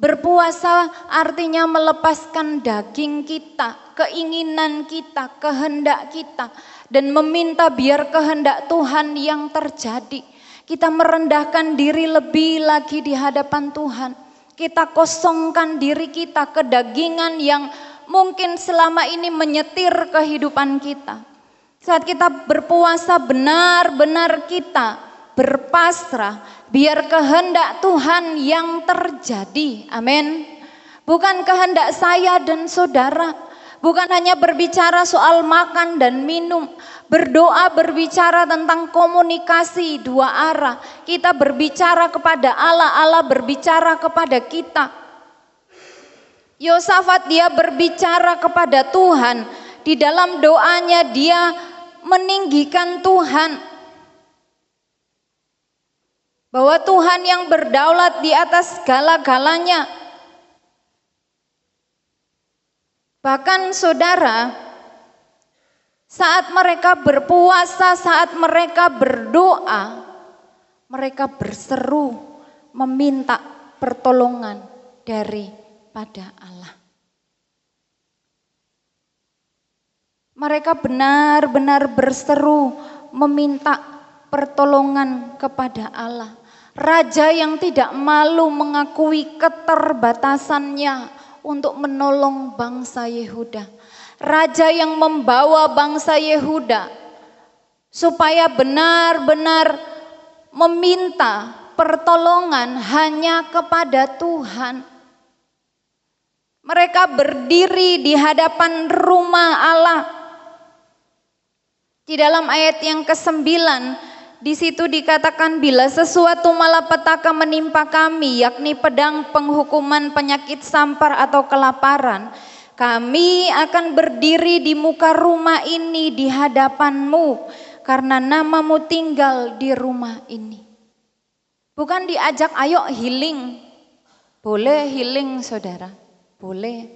Berpuasa artinya melepaskan daging kita, keinginan kita, kehendak kita, dan meminta biar kehendak Tuhan yang terjadi. Kita merendahkan diri lebih lagi di hadapan Tuhan. Kita kosongkan diri kita, kedagingan yang mungkin selama ini menyetir kehidupan kita. Saat kita berpuasa benar-benar kita berpasrah, biar kehendak Tuhan yang terjadi. Amin. Bukan kehendak saya dan saudara. Bukan hanya berbicara soal makan dan minum. Berdoa berbicara tentang komunikasi dua arah. Kita berbicara kepada Allah, Allah berbicara kepada kita. Yosafat dia berbicara kepada Tuhan. Di dalam doanya dia meninggikan Tuhan. Bahwa Tuhan yang berdaulat di atas segala-galanya. Bahkan saudara, saat mereka berpuasa, saat mereka berdoa, mereka berseru meminta pertolongan daripada Allah. Mereka benar-benar berseru meminta pertolongan kepada Allah. Raja yang tidak malu mengakui keterbatasannya untuk menolong bangsa Yehuda. Raja yang membawa bangsa Yehuda supaya benar-benar meminta pertolongan hanya kepada Tuhan. Mereka berdiri di hadapan rumah Allah. Di dalam ayat yang ke-9 di situ dikatakan, bila sesuatu malapetaka menimpa kami, yakni pedang, penghukuman, penyakit sampar atau kelaparan, kami akan berdiri di muka rumah ini di hadapanmu, karena namamu tinggal di rumah ini. Bukan diajak ayo healing. Boleh healing saudara, boleh.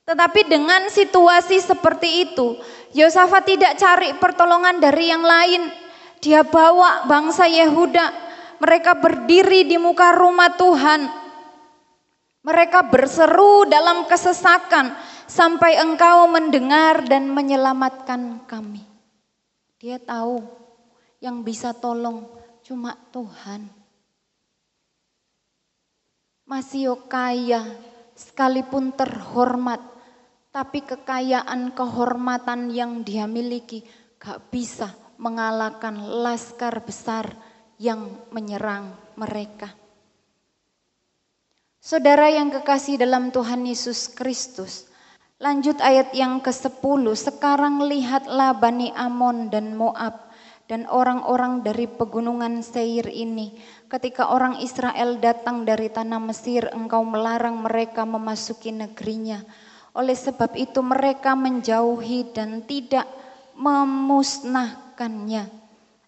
Tetapi dengan situasi seperti itu, Yosafat tidak cari pertolongan dari yang lain. Dia bawa bangsa Yehuda, mereka berdiri di muka rumah Tuhan. Mereka berseru dalam kesesakan, sampai engkau mendengar dan menyelamatkan kami. Dia tahu yang bisa tolong cuma Tuhan. Masih kaya, sekalipun terhormat, tapi kekayaan kehormatan yang dia miliki gak bisa mengalahkan laskar besar yang menyerang mereka. Saudara yang kekasih dalam Tuhan Yesus Kristus, lanjut ayat yang ke-10, sekarang lihatlah Bani Amon dan Moab dan orang-orang dari pegunungan Seir ini. Ketika orang Israel datang dari tanah Mesir, engkau melarang mereka memasuki negerinya. Oleh sebab itu mereka menjauhi dan tidak memusnahkannya.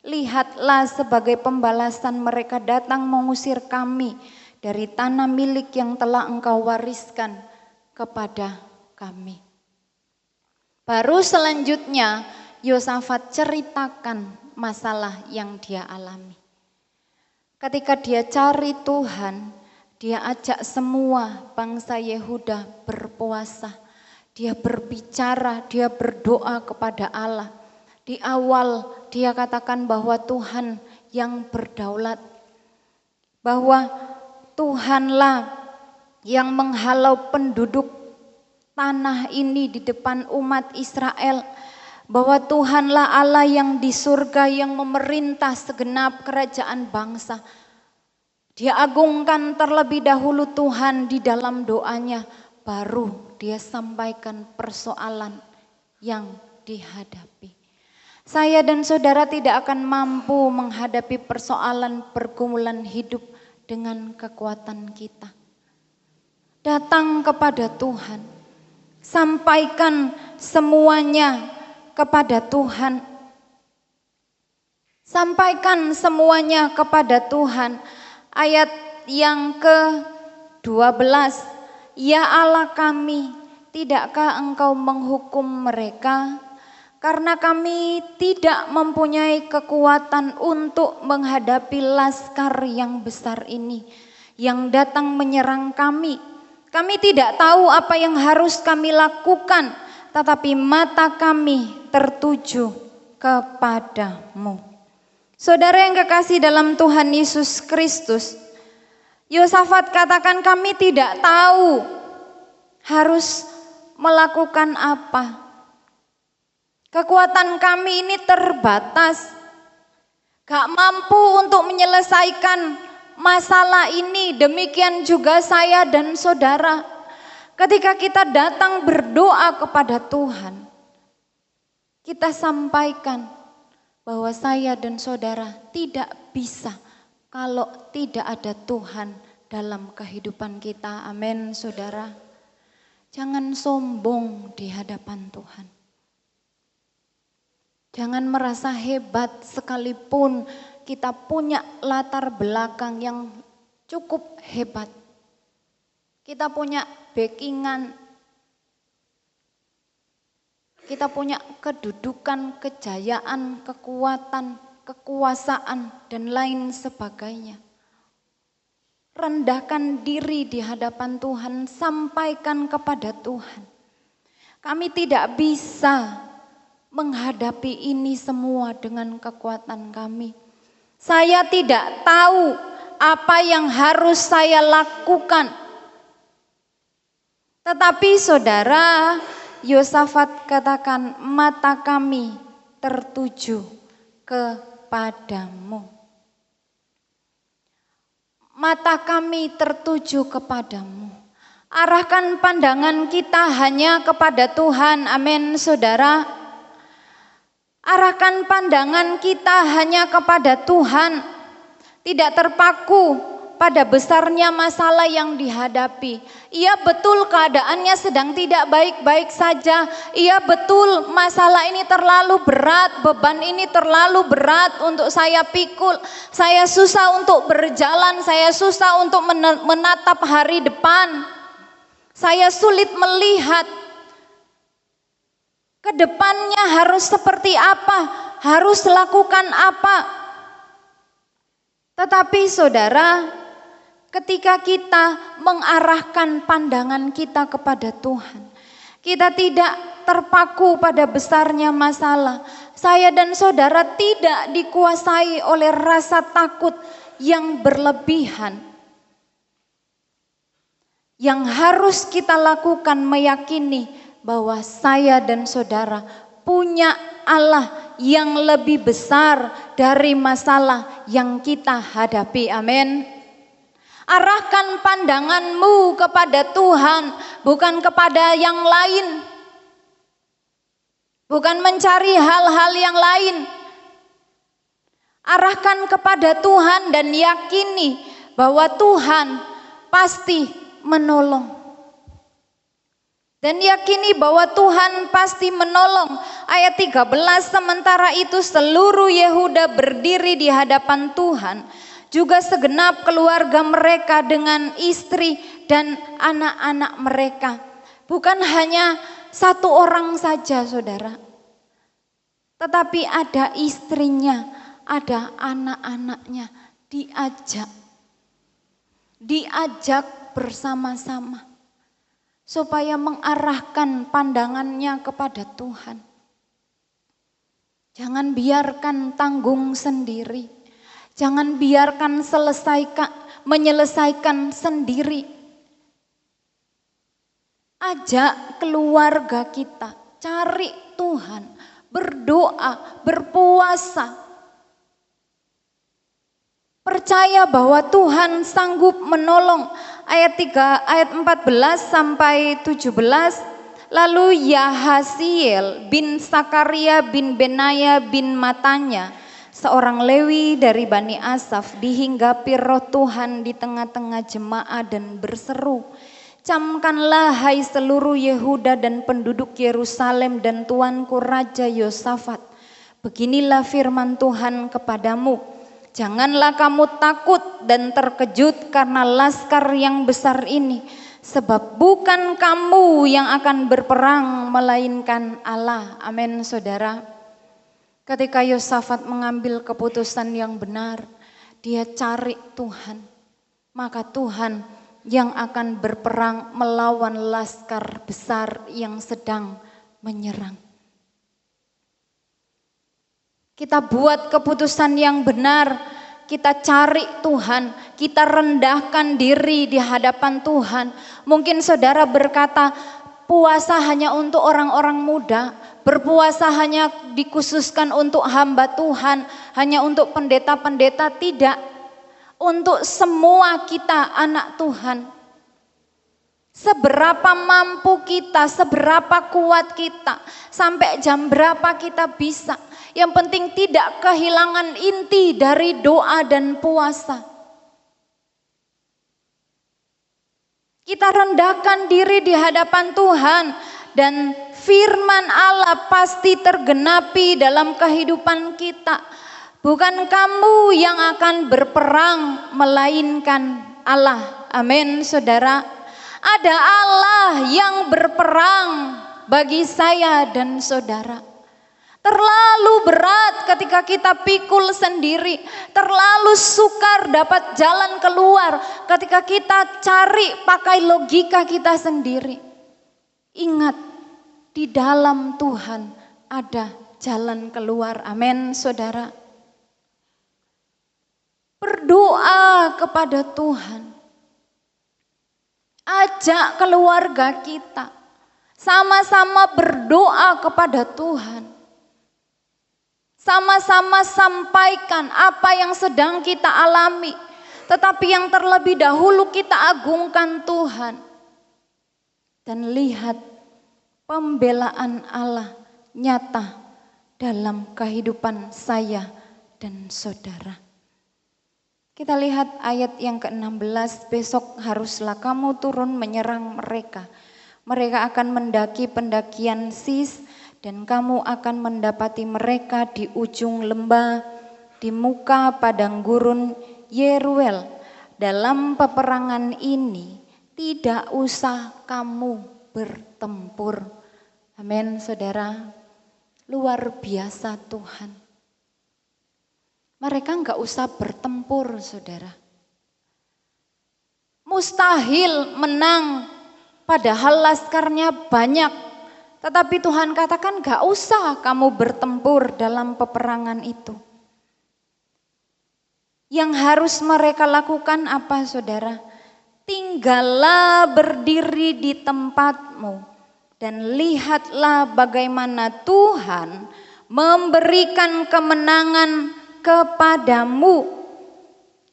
Lihatlah, sebagai pembalasan mereka datang mengusir kami dari tanah milik yang telah engkau wariskan kepada kami. Baru selanjutnya Yosafat ceritakan masalah yang dia alami. Ketika dia cari Tuhan, dia ajak semua bangsa Yehuda berpuasa. Dia berbicara, dia berdoa kepada Allah. Di awal dia katakan bahwa Tuhan yang berdaulat. Bahwa Tuhanlah yang menghalau penduduk tanah ini di depan umat Israel. Bahwa Tuhanlah Allah yang di surga yang memerintah segenap kerajaan bangsa. Dia agungkan terlebih dahulu Tuhan di dalam doanya, baru dia sampaikan persoalan yang dihadapi. Saya dan saudara tidak akan mampu menghadapi persoalan pergumulan hidup dengan kekuatan kita. Datang kepada Tuhan, sampaikan semuanya kepada Tuhan. Sampaikan semuanya kepada Tuhan. Ayat yang ke-12. Ya Allah kami, tidakkah Engkau menghukum mereka? Karena kami tidak mempunyai kekuatan untuk menghadapi laskar yang besar ini yang datang menyerang kami. Kami tidak tahu apa yang harus kami lakukan, tetapi mata kami tertuju kepadamu. Saudara yang kekasih dalam Tuhan Yesus Kristus, Yosafat katakan kami tidak tahu harus melakukan apa. Kekuatan kami ini terbatas, gak mampu untuk menyelesaikan masalah ini. Demikian juga saya dan saudara. Ketika kita datang berdoa kepada Tuhan, kita sampaikan bahwa saya dan saudara tidak bisa kalau tidak ada Tuhan dalam kehidupan kita. Amin, saudara. Jangan sombong di hadapan Tuhan. Jangan merasa hebat sekalipun kita punya latar belakang yang cukup hebat. Kita punya backingan. Kita punya kedudukan, kejayaan, kekuatan, kekuasaan, dan lain sebagainya. Rendahkan diri di hadapan Tuhan, sampaikan kepada Tuhan. Kami tidak bisa menghadapi ini semua dengan kekuatan kami. Saya tidak tahu apa yang harus saya lakukan. Tetapi saudara, Yosafat katakan mata kami tertuju kepadamu. Mata kami tertuju kepadamu. Arahkan pandangan kita hanya kepada Tuhan. Amin, saudara. Arahkan pandangan kita hanya kepada Tuhan. Tidak terpaku pada besarnya masalah yang dihadapi. Iya betul keadaannya sedang tidak baik-baik saja. Iya betul masalah ini terlalu berat, beban ini terlalu berat untuk saya pikul. Saya susah untuk berjalan, saya susah untuk menatap hari depan. Saya sulit melihat ke depannya harus seperti apa, harus lakukan apa. Tetapi saudara, ketika kita mengarahkan pandangan kita kepada Tuhan, kita tidak terpaku pada besarnya masalah. Saya dan saudara tidak dikuasai oleh rasa takut yang berlebihan. Yang harus kita lakukan meyakini bahwa saya dan saudara punya Allah yang lebih besar dari masalah yang kita hadapi. Amin. Arahkan pandanganmu kepada Tuhan, bukan kepada yang lain. Bukan mencari hal-hal yang lain. Arahkan kepada Tuhan dan yakini bahwa Tuhan pasti menolong. Dan yakini bahwa Tuhan pasti menolong. Ayat 13, sementara itu seluruh Yehuda berdiri di hadapan Tuhan. Juga segenap keluarga mereka dengan istri dan anak-anak mereka. Bukan hanya satu orang saja saudara. Tetapi ada istrinya, ada anak-anaknya. diajak bersama-sama supaya mengarahkan pandangannya kepada Tuhan. Jangan biarkan tanggung sendiri, jangan biarkan menyelesaikan sendiri. Ajak keluarga kita cari Tuhan, berdoa, berpuasa. Percaya bahwa Tuhan sanggup menolong. Ayat 14 sampai 17. Lalu Yahasiel bin Sakaria bin Benaya bin Matanya, seorang Lewi dari Bani Asaf, dihinggapi roh Tuhan di tengah-tengah jemaah dan berseru, "Camkanlah hai seluruh Yehuda dan penduduk Yerusalem dan tuanku Raja Yosafat. Beginilah firman Tuhan kepadamu. Janganlah kamu takut dan terkejut karena laskar yang besar ini. Sebab bukan kamu yang akan berperang melainkan Allah." Amin, saudara. Ketika Yosafat mengambil keputusan yang benar, dia cari Tuhan. Maka Tuhan yang akan berperang melawan laskar besar yang sedang menyerang. Kita buat keputusan yang benar, kita cari Tuhan, kita rendahkan diri di hadapan Tuhan. Mungkin saudara berkata, puasa hanya untuk orang-orang muda, berpuasa hanya dikhususkan untuk hamba Tuhan, hanya untuk pendeta-pendeta. Tidak, untuk semua kita anak Tuhan. Seberapa mampu kita, seberapa kuat kita, sampai jam berapa kita bisa. Yang penting tidak kehilangan inti dari doa dan puasa. Kita rendahkan diri di hadapan Tuhan dan firman Allah pasti tergenapi dalam kehidupan kita. Bukan kamu yang akan berperang melainkan Allah. Amin, saudara. Ada Allah yang berperang bagi saya dan saudara. Terlalu berat ketika kita pikul sendiri, terlalu sukar dapat jalan keluar ketika kita cari pakai logika kita sendiri. Ingat, di dalam Tuhan ada jalan keluar. Amin, saudara. Berdoa kepada Tuhan. Ajak keluarga kita sama-sama berdoa kepada Tuhan. Sama-sama sampaikan apa yang sedang kita alami. Tetapi yang terlebih dahulu kita agungkan Tuhan. Dan lihat pembelaan Allah nyata dalam kehidupan saya dan saudara. Kita lihat ayat yang ke-16, besok haruslah kamu turun menyerang mereka. Mereka akan mendaki pendakian Sis dan kamu akan mendapati mereka di ujung lembah, di muka padang gurun Yeruel. Dalam peperangan ini tidak usah kamu bertempur. Amin, saudara. Luar biasa Tuhan. Mereka enggak usah bertempur, saudara. Mustahil menang, padahal laskarnya banyak. Tetapi Tuhan katakan enggak usah kamu bertempur dalam peperangan itu. Yang harus mereka lakukan apa, saudara? Tinggallah berdiri di tempatmu dan lihatlah bagaimana Tuhan memberikan kemenangan kepadamu.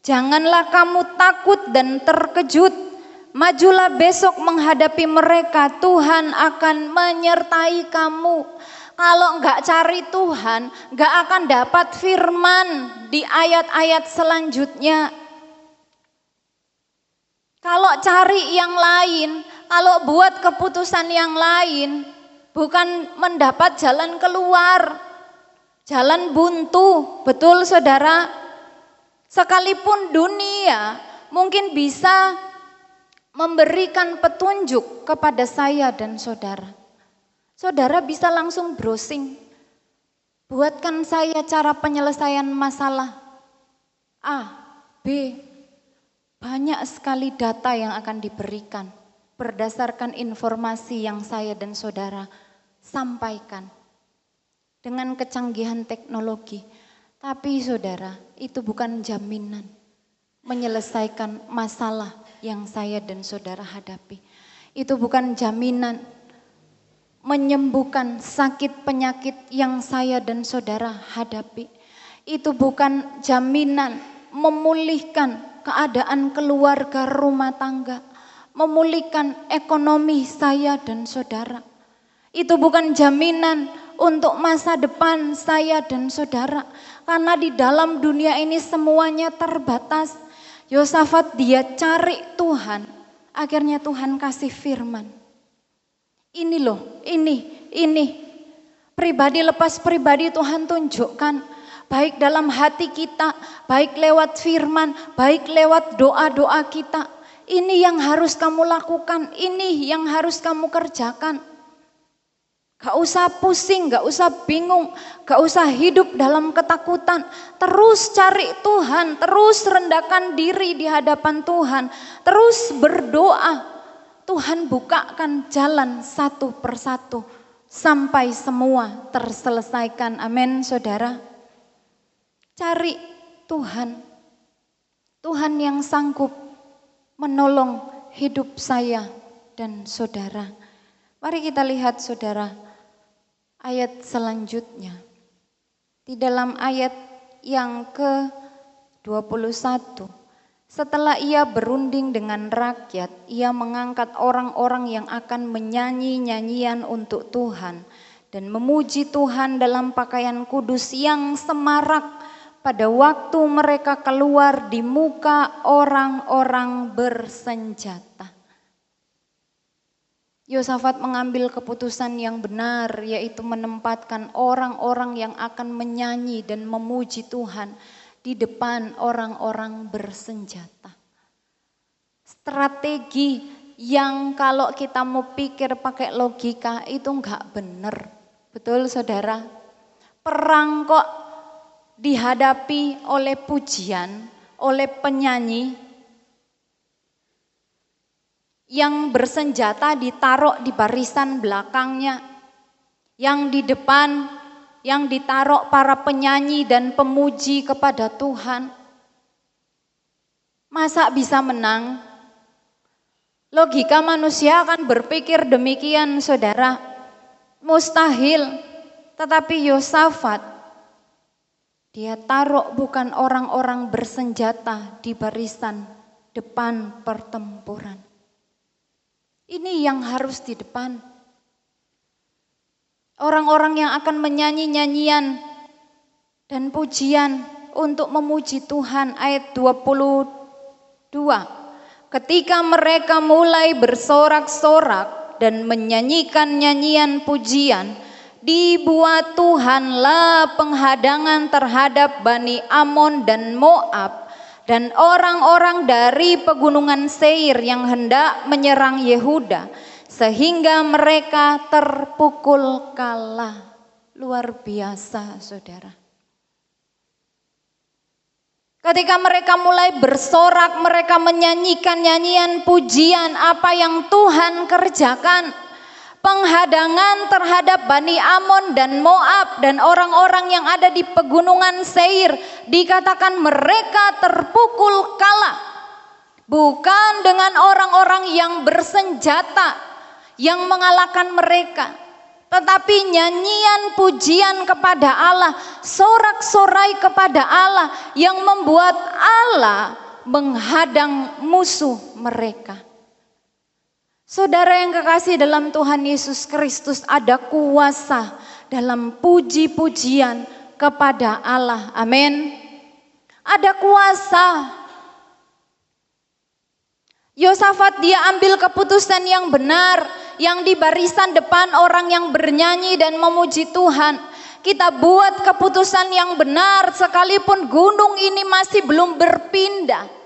Janganlah kamu takut dan terkejut. Majulah besok menghadapi mereka. Tuhan akan menyertai kamu. Kalau enggak cari Tuhan, enggak akan dapat firman di ayat-ayat selanjutnya. Kalau cari yang lain, kalau buat keputusan yang lain, bukan mendapat jalan keluar. Jalan buntu, betul saudara? Sekalipun dunia mungkin bisa memberikan petunjuk kepada saya dan saudara. Saudara bisa langsung browsing. Buatkan saya cara penyelesaian masalah A, B, banyak sekali data yang akan diberikan berdasarkan informasi yang saya dan saudara sampaikan dengan kecanggihan teknologi. Tapi saudara, itu bukan jaminan menyelesaikan masalah yang saya dan saudara hadapi. Itu bukan jaminan menyembuhkan sakit penyakit yang saya dan saudara hadapi. Itu bukan jaminan memulihkan keadaan keluarga rumah tangga, memulihkan ekonomi saya dan saudara. Itu bukan jaminan untuk masa depan saya dan saudara. Karena di dalam dunia ini semuanya terbatas. Yosafat dia cari Tuhan, akhirnya Tuhan kasih firman. Ini loh, ini. Pribadi lepas pribadi Tuhan tunjukkan. Baik dalam hati kita, baik lewat firman, baik lewat doa-doa kita. Ini yang harus kamu lakukan, ini yang harus kamu kerjakan. Gak usah pusing, gak usah bingung, gak usah hidup dalam ketakutan. Terus cari Tuhan, terus rendahkan diri di hadapan Tuhan. Terus berdoa, Tuhan bukakan jalan satu persatu sampai semua terselesaikan. Amin saudara. Cari Tuhan, Tuhan yang sanggup menolong hidup saya dan saudara. Mari kita lihat saudara, ayat selanjutnya. Di dalam ayat yang ke-21, setelah ia berunding dengan rakyat, ia mengangkat orang-orang yang akan menyanyi nyanyian untuk Tuhan dan memuji Tuhan dalam pakaian kudus yang semarak pada waktu mereka keluar di muka orang-orang bersenjata. Yosafat mengambil keputusan yang benar, yaitu menempatkan orang-orang yang akan menyanyi dan memuji Tuhan di depan orang-orang bersenjata. Strategi yang kalau kita mau pikir pakai logika itu enggak benar. Betul saudara? Perang kok dihadapi oleh pujian, oleh penyanyi yang bersenjata ditaruh di barisan belakangnya, yang di depan yang ditaruh para penyanyi dan pemuji kepada Tuhan. Masa bisa menang? Logika manusia akan berpikir demikian saudara, mustahil. Tetapi Yosafat, dia taruh bukan orang-orang bersenjata di barisan depan pertempuran. Ini yang harus di depan. Orang-orang yang akan menyanyi nyanyian dan pujian untuk memuji Tuhan. Ayat 22. Ketika mereka mulai bersorak-sorak dan menyanyikan nyanyian pujian, dibuat Tuhanlah penghadangan terhadap Bani Amon dan Moab dan orang-orang dari pegunungan Seir yang hendak menyerang Yehuda, sehingga mereka terpukul kalah. Luar biasa saudara. Ketika mereka mulai bersorak, mereka menyanyikan nyanyian pujian apa yang Tuhan kerjakan. Penghadangan terhadap Bani Amon dan Moab dan orang-orang yang ada di pegunungan Seir, dikatakan mereka terpukul kalah. Bukan dengan orang-orang yang bersenjata yang mengalahkan mereka, tetapi nyanyian pujian kepada Allah, sorak-sorai kepada Allah yang membuat Allah menghadang musuh mereka. Saudara yang kekasih dalam Tuhan Yesus Kristus, ada kuasa dalam puji-pujian kepada Allah. Amin. Ada kuasa. Yosafat dia ambil keputusan yang benar, yang di barisan depan orang yang bernyanyi dan memuji Tuhan. Kita buat keputusan yang benar sekalipun gunung ini masih belum berpindah.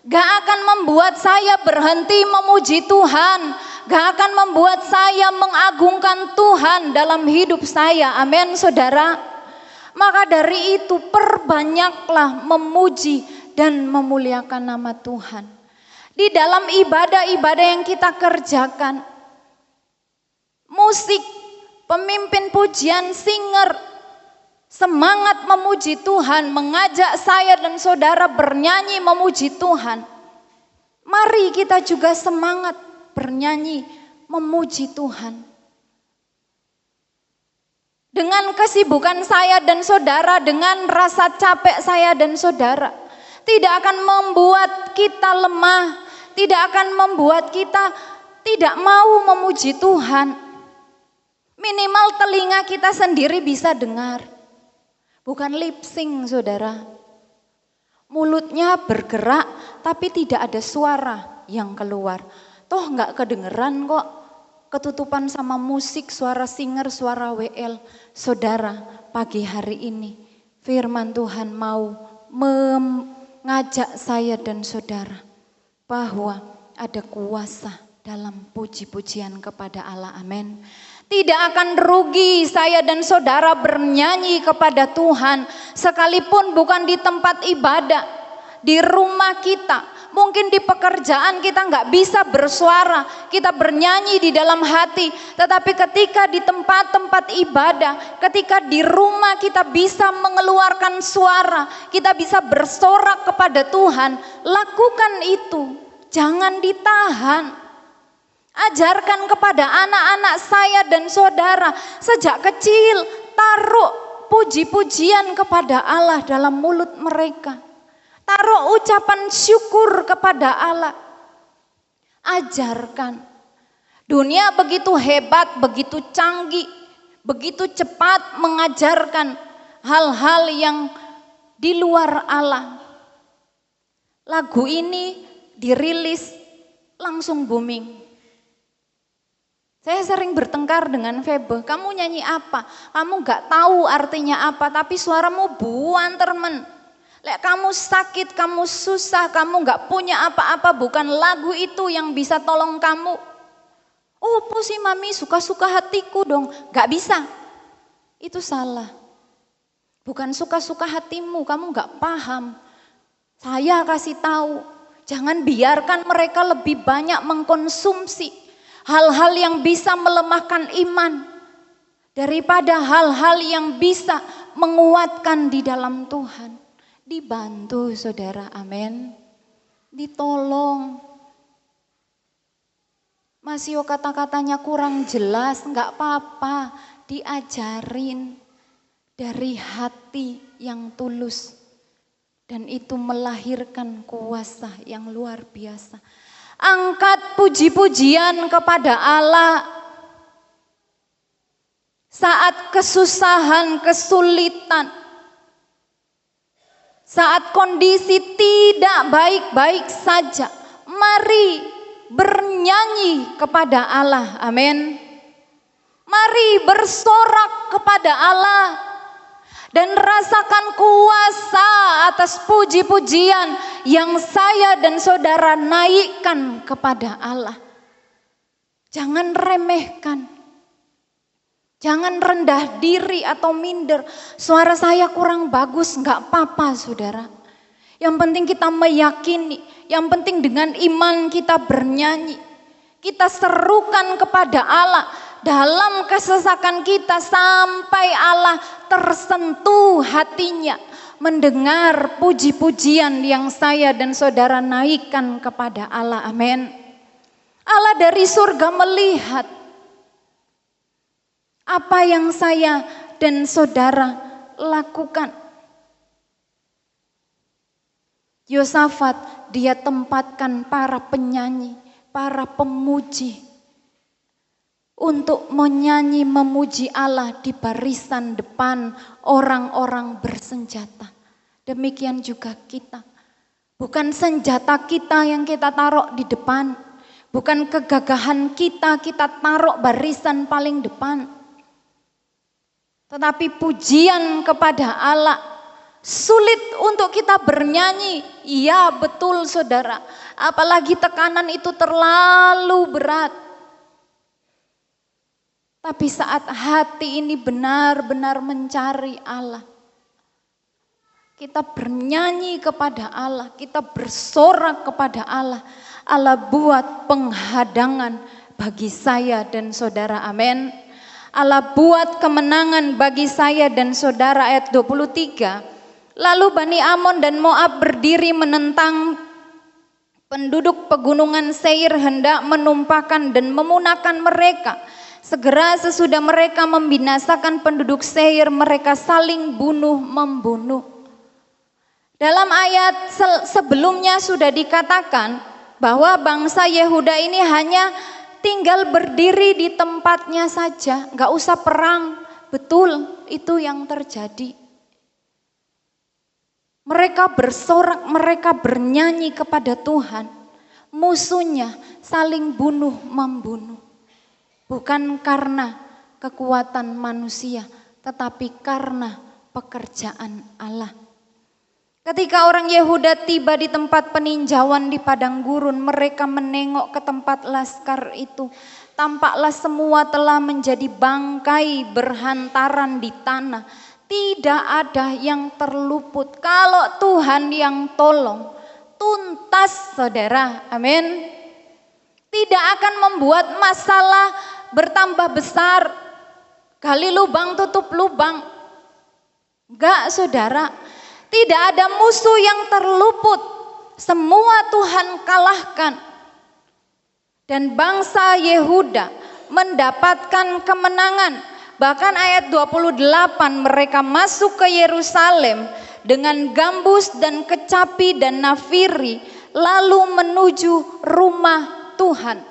Gak akan membuat saya berhenti memuji Tuhan. Gak akan membuat saya mengagungkan Tuhan dalam hidup saya. Amin saudara. Maka dari itu perbanyaklah memuji dan memuliakan nama Tuhan. Di dalam ibadah-ibadah yang kita kerjakan, musik, pemimpin pujian, singer, semangat memuji Tuhan, mengajak saya dan saudara bernyanyi memuji Tuhan. Mari kita juga semangat bernyanyi memuji Tuhan. Dengan kesibukan saya dan saudara, dengan rasa capek saya dan saudara, tidak akan membuat kita lemah, tidak akan membuat kita tidak mau memuji Tuhan. Minimal telinga kita sendiri bisa dengar. Bukan lip sync, saudara. Mulutnya bergerak tapi tidak ada suara yang keluar. Toh nggak kedengeran kok, ketutupan sama musik, suara singer, suara WL. Saudara, pagi hari ini firman Tuhan mau mengajak saya dan saudara bahwa ada kuasa dalam puji-pujian kepada Allah. Amin. Tidak akan rugi saya dan saudara bernyanyi kepada Tuhan, sekalipun bukan di tempat ibadah, di rumah kita, mungkin di pekerjaan kita nggak bisa bersuara, kita bernyanyi di dalam hati. Tetapi ketika di tempat-tempat ibadah, ketika di rumah kita bisa mengeluarkan suara, kita bisa bersorak kepada Tuhan, lakukan itu, jangan ditahan. Ajarkan kepada anak-anak saya dan saudara sejak kecil, taruh puji-pujian kepada Allah dalam mulut mereka. Taruh ucapan syukur kepada Allah. Ajarkan. Dunia begitu hebat, begitu canggih, begitu cepat mengajarkan hal-hal yang di luar Allah. Lagu ini dirilis langsung booming. Saya sering bertengkar dengan Febe, kamu nyanyi apa? Kamu gak tahu artinya apa, tapi suaramu buanter men. Lek kamu sakit, kamu susah, kamu gak punya apa-apa, bukan lagu itu yang bisa tolong kamu. Oh pusi mami, suka-suka hatiku dong, gak bisa. Itu salah. Bukan suka-suka hatimu, kamu gak paham. Saya kasih tahu, jangan biarkan mereka lebih banyak mengkonsumsi hal-hal yang bisa melemahkan iman daripada hal-hal yang bisa menguatkan di dalam Tuhan. Dibantu saudara, amin. Ditolong. Masih kata-katanya kurang jelas, enggak apa-apa, diajarin dari hati yang tulus. Dan itu melahirkan kuasa yang luar biasa. Angkat puji-pujian kepada Allah saat kesusahan, kesulitan, saat kondisi tidak baik-baik saja. Mari bernyanyi kepada Allah, amin. Mari bersorak kepada Allah dan rasakan kuasa atas puji-pujian yang saya dan saudara naikkan kepada Allah. Jangan remehkan, jangan rendah diri atau minder. Suara saya kurang bagus, enggak apa-apa saudara. Yang penting kita meyakini, yang penting dengan iman kita bernyanyi. Kita serukan kepada Allah dalam kesesakan kita sampai Allah tersentuh hatinya mendengar puji-pujian yang saya dan saudara naikkan kepada Allah. Amin. Allah dari surga melihat apa yang saya dan saudara lakukan. Yosafat, dia tempatkan para penyanyi, para pemuji untuk menyanyi memuji Allah di barisan depan orang-orang bersenjata. Demikian juga kita. Bukan senjata kita yang kita taruh di depan. Bukan kegagahan kita taruh barisan paling depan. Tetapi pujian kepada Allah. Sulit untuk kita bernyanyi. Iya betul saudara. Apalagi tekanan itu terlalu berat. Tapi saat hati ini benar-benar mencari Allah, Kita bernyanyi kepada Allah, kita bersorak kepada Allah. Allah buat penghadangan bagi saya dan saudara, amin. Allah buat kemenangan bagi saya dan saudara, ayat 23. Lalu Bani Amon dan Moab berdiri menentang penduduk pegunungan Seir, hendak menumpahkan dan memunahkan mereka. Segera sesudah mereka membinasakan penduduk Seir, mereka saling bunuh membunuh. Dalam ayat sebelumnya sudah dikatakan bahwa bangsa Yehuda ini hanya tinggal berdiri di tempatnya saja, nggak usah perang. Betul, itu yang terjadi. Mereka bersorak, mereka bernyanyi kepada Tuhan. Musuhnya saling bunuh membunuh. Bukan karena kekuatan manusia, tetapi karena pekerjaan Allah. Ketika orang Yehuda tiba di tempat peninjauan di padang gurun, mereka menengok ke tempat laskar itu. Tampaklah semua telah menjadi bangkai berhantaran di tanah. Tidak ada yang terluput. Kalau Tuhan yang tolong, tuntas saudara, amin. Tidak akan membuat masalah bertambah besar. Gali lubang tutup lubang. Enggak saudara. Tidak ada musuh yang terluput, semua Tuhan kalahkan. Dan bangsa Yehuda mendapatkan kemenangan. Bahkan ayat 28, mereka masuk ke Yerusalem dengan gambus dan kecapi dan nafiri, lalu menuju rumah Tuhan.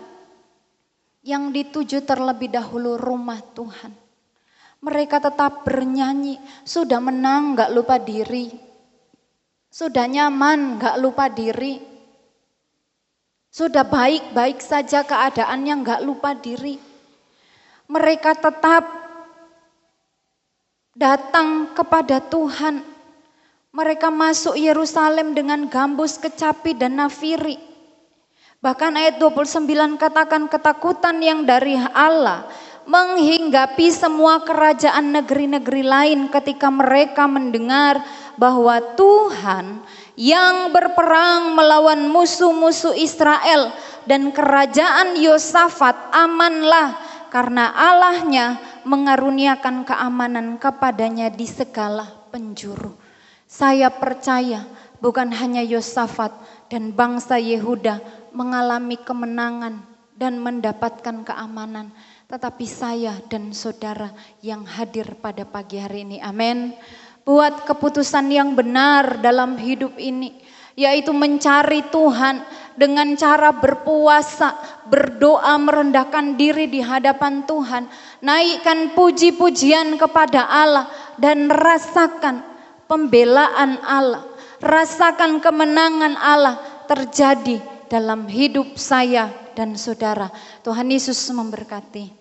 Yang dituju terlebih dahulu rumah Tuhan. Mereka tetap bernyanyi, sudah menang gak lupa diri. Sudah nyaman, gak lupa diri. Sudah baik-baik saja keadaannya, gak lupa diri. Mereka tetap datang kepada Tuhan. Mereka masuk Yerusalem dengan gambus, kecapi, dan nafiri. Bahkan ayat 29 katakan ketakutan yang dari Allah menghinggapi semua kerajaan negeri-negeri lain ketika mereka mendengar bahwa Tuhan yang berperang melawan musuh-musuh Israel dan kerajaan Yosafat amanlah karena Allahnya mengaruniakan keamanan kepadanya di segala penjuru. Saya percaya bukan hanya Yosafat dan bangsa Yehuda mengalami kemenangan dan mendapatkan keamanan, tetapi saya dan saudara yang hadir pada pagi hari ini, amin. Buat keputusan yang benar dalam hidup ini, yaitu mencari Tuhan dengan cara berpuasa, berdoa, merendahkan diri di hadapan Tuhan, naikkan puji-pujian kepada Allah dan rasakan pembelaan Allah, rasakan kemenangan Allah terjadi dalam hidup saya dan saudara. Tuhan Yesus memberkati.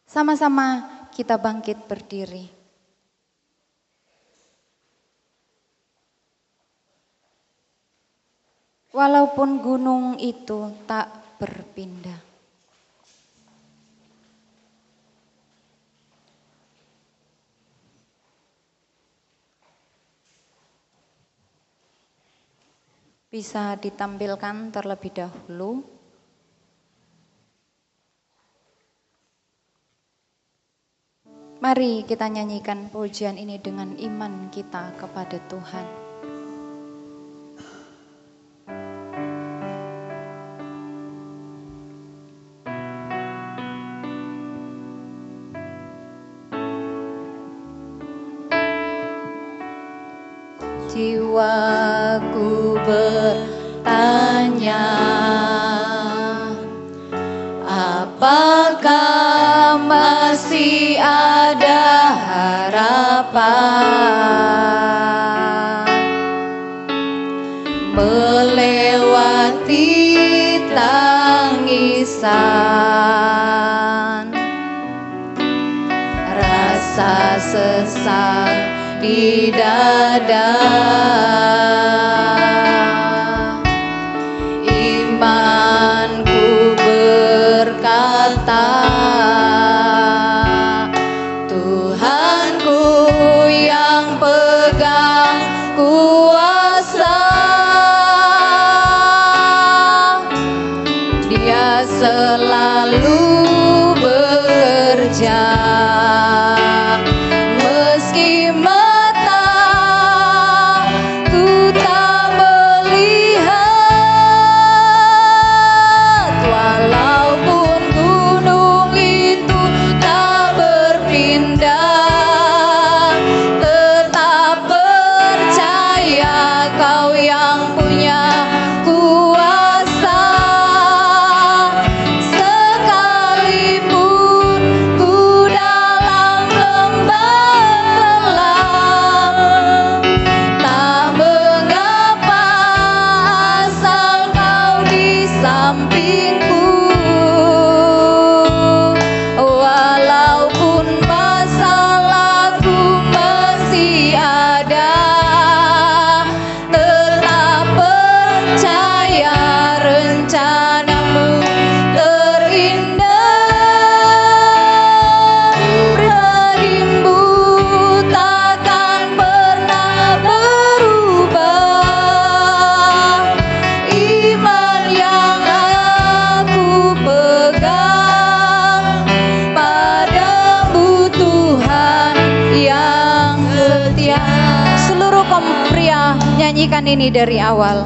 Sama-sama kita bangkit berdiri. Walaupun gunung itu tak berpindah. Bisa ditampilkan terlebih dahulu. Mari kita nyanyikan pujian ini dengan iman kita kepada Tuhan. Jiwaku bertanya, apakah masih ada harapan melewati tangisan, rasa sesak di dada. Imanku berkata, Tuhanku yang pegang selalu bekerja. Meski mataku tak melihat, walaupun gunung itu tak berpindah, tetap percaya Kau yang punya kuasa. Sekalipun ku dalam lembah gelap, tak mengapa asal Kau di sampingku. Walaupun masalahku masih ada, tetap percaya rencanamu terindah. Pribadimu takkan pernah berubah. Iman yang aku pegang padamu, Tuhan yang setia. Seluruh kaum pria nyanyikan ini dari awal.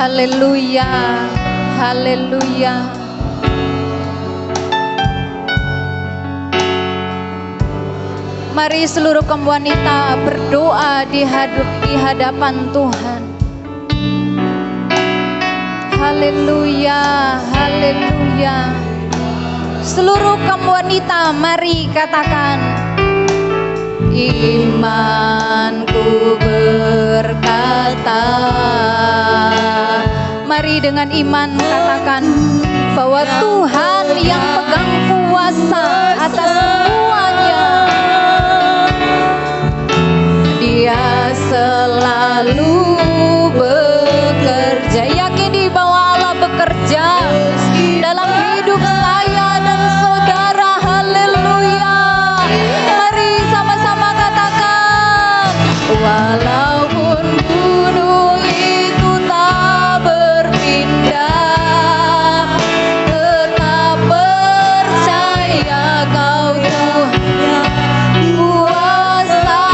Haleluya, haleluya. Mari seluruh kaum wanita berdoa di hadapan Tuhan. Haleluya, haleluya. Seluruh kaum wanita mari katakan, imanku berkata. Mari dengan iman katakan bahwa Tuhan yang pegang kuasa atas semuanya. Dia selalu bekerja. Yakini bahwa Allah bekerja dalam hidup saya dan saudara. Haleluya. Mari sama-sama katakan, walaupun gunung itu tak berpindah, tetap percaya Kau Tuhan yang kuasa.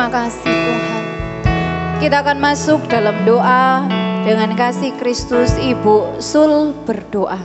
Terima kasih Tuhan. Kita akan masuk dalam doa dengan kasih Kristus. Ibu Sul berdoa.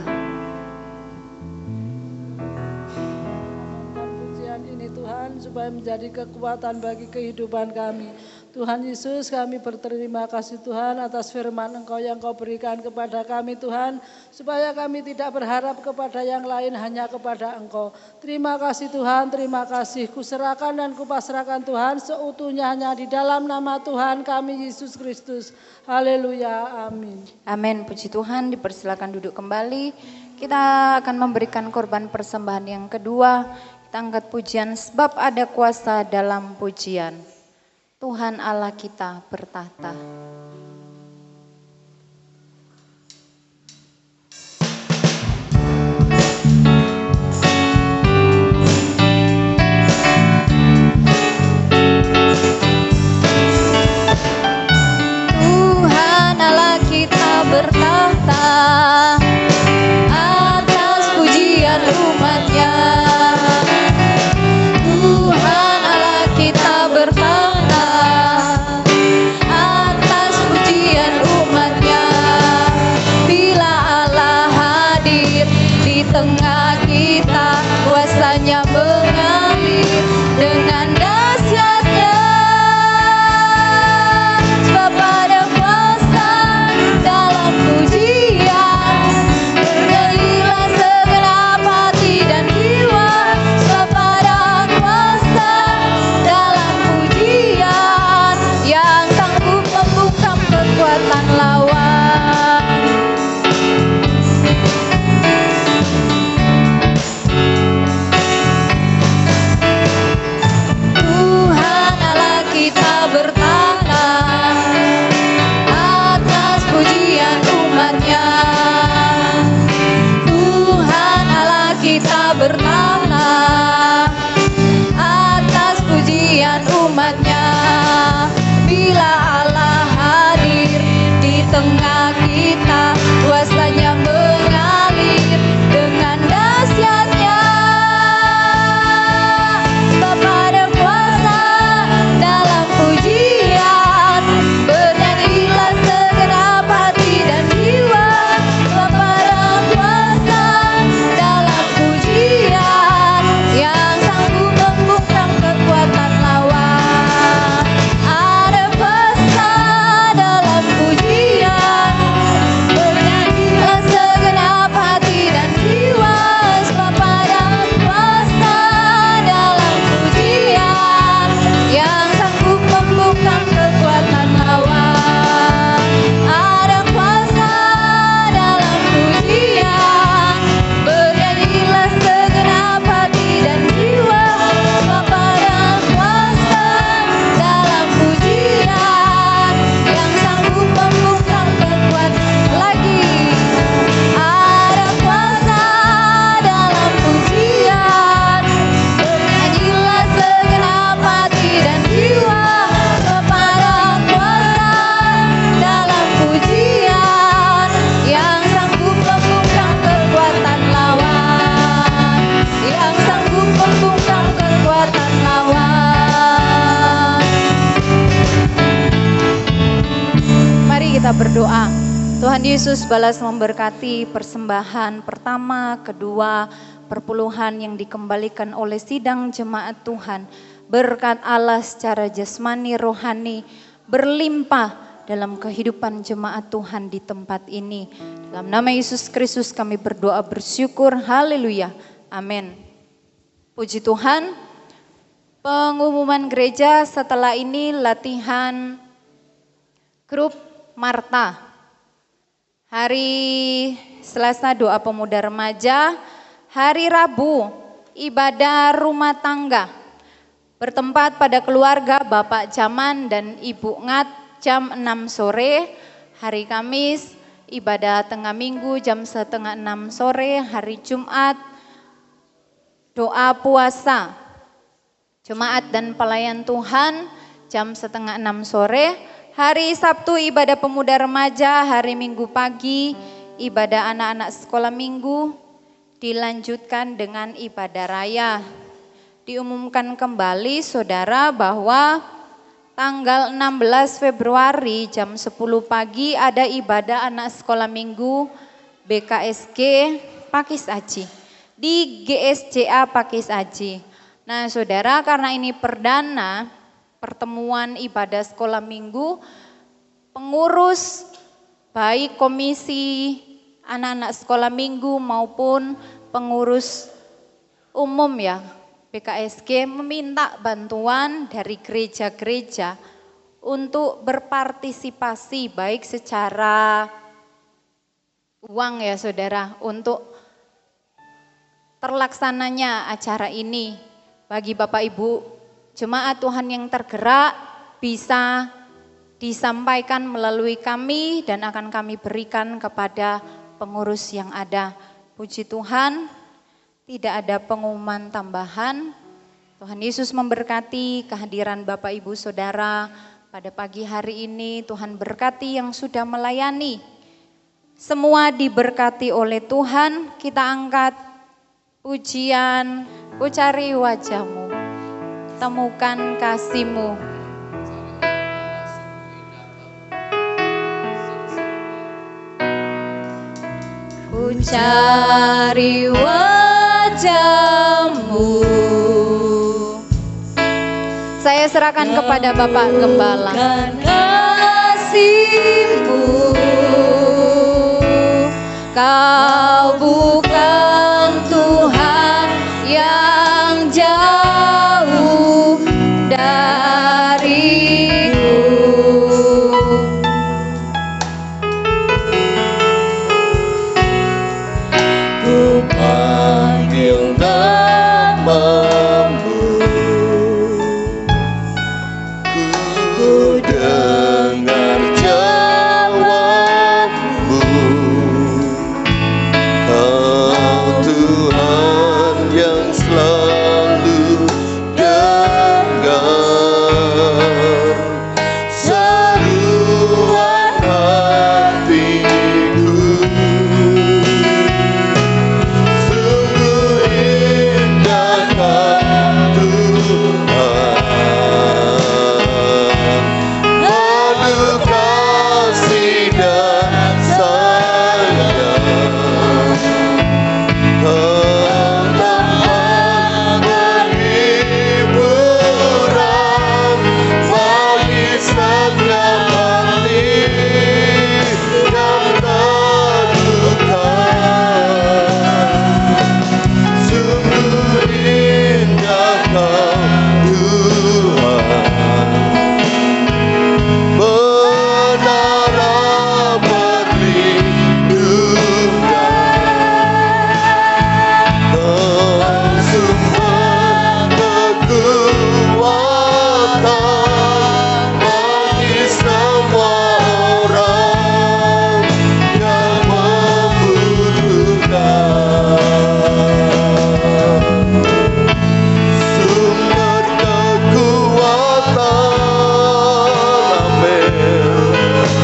Pujian ini Tuhan supaya menjadi kekuatan bagi kehidupan kami. Tuhan Yesus, kami berterima kasih Tuhan atas firman Engkau yang Kau berikan kepada kami Tuhan, supaya kami tidak berharap kepada yang lain, hanya kepada Engkau. Terima kasih Tuhan, terima kasih. Kuserahkan dan kupasrahkan Tuhan seutuhnya hanya di dalam nama Tuhan kami Yesus Kristus. Haleluya, amin. Amin, puji Tuhan. Dipersilakan duduk kembali. Kita akan memberikan korban persembahan yang kedua. Kita angkat pujian, sebab ada kuasa dalam pujian. Tuhan Allah kita bertahta. Tuhan Allah kita bertahta atas pujian umat-Nya. Tuhan Allah kita bertahta atas pujian umat-Nya. Bila Allah hadir di tengah kita, kuasanya mengalir dengan dahsyatnya. Sebab ada kuasa dalam pujian, bernyanyilah segenap hati dan jiwa. Sebab ada kuasa dalam pujian, yang sanggup membungkam kekuatan lawan. Tuhan Allah kita bertahta atas pujian umat-Nya. Tuhan Allah kita bertahta atas pujian umat-Nya. Bila Allah hadir di tengah kita, kuasanya mengalir dengan dahsyatnya. Sebab ada kuasa dalam pujian, bernyanyilah segenap hati dan jiwa. Sebab ada kuasa dalam pujian, yang sanggup membungkam kekuatan lawan. Ada kuasa dalam pujian, bernyanyilah segenap hati dan jiwa. Sebab ada kuasa dalam pujian, yang sanggup membungkam kekuatan lawan. Ada kuasa dalam pujian, bernyanyilah segenap hati dan jiwa. Sebab ada kuasa dalam pujian, yang sanggup membungkam kekuatan lagi. Ada kuasa dalam pujian, bernyanyilah segenap hati dan jiwa. Sebab ada kuasa dalam pujian, yang sanggup membungkam kekuatan lawan. Yang sanggup membungkam kekuatan lawan. Mari kita berdoa. Tuhan Yesus balas memberkati persembahan pertama, kedua, perpuluhan yang dikembalikan oleh sidang jemaat Tuhan. Berkat Allah secara jasmani, rohani, berlimpah dalam kehidupan jemaat Tuhan di tempat ini. Dalam nama Yesus Kristus kami berdoa bersyukur. Haleluya. Amin. Puji Tuhan. Pengumuman gereja setelah ini latihan grup Marta. Hari Selasa doa pemuda remaja, hari Rabu ibadah rumah tangga. Bertempat pada keluarga Bapak Jaman dan Ibu Ngat jam 6 sore. Hari Kamis ibadah tengah minggu jam setengah 6 sore. Hari Jumat doa puasa. Jemaat dan pelayan Tuhan jam setengah 6 sore. Hari Sabtu ibadah pemuda remaja, hari Minggu pagi ibadah anak-anak sekolah minggu, dilanjutkan dengan ibadah raya. Diumumkan kembali saudara bahwa tanggal 16 Februari jam 10 pagi ada ibadah anak sekolah minggu BKSG Pakis Aji di GSJA Pakis Aji. Nah saudara, karena ini perdana pertemuan ibadah sekolah minggu, pengurus baik komisi anak-anak sekolah minggu maupun pengurus umum ya BKSG meminta bantuan dari gereja-gereja untuk berpartisipasi baik secara uang ya saudara untuk terlaksananya acara ini. Bagi Bapak Ibu jemaat Tuhan yang tergerak bisa disampaikan melalui kami dan akan kami berikan kepada pengurus yang ada. Puji Tuhan, tidak ada pengumuman tambahan. Tuhan Yesus memberkati kehadiran Bapak Ibu Saudara pada pagi hari ini. Tuhan berkati yang sudah melayani. Semua diberkati oleh Tuhan. Kita angkat pujian, ku cari wajah-Mu, temukan kasih-Mu. Ku cari wajah-Mu. Saya serahkan kepada Bapak Gembala. Kasih-Mu, Kau bukan Tuhan yang jauh dariku. Ku panggil namamu, ku dengar jawabmu. Kau Tuhan yang selalu dengar seruan hatiku. Sungguh indah Kau Tuhan, penuh kasih dan sayang. Tempat berhiburan bagi setiap hati yang terluka. Sungguh indah Kau Tuhan, menara perlindungan, sumber kekuatan bagi semua orang yang membutuhkan. Sumber kekuatan, amin.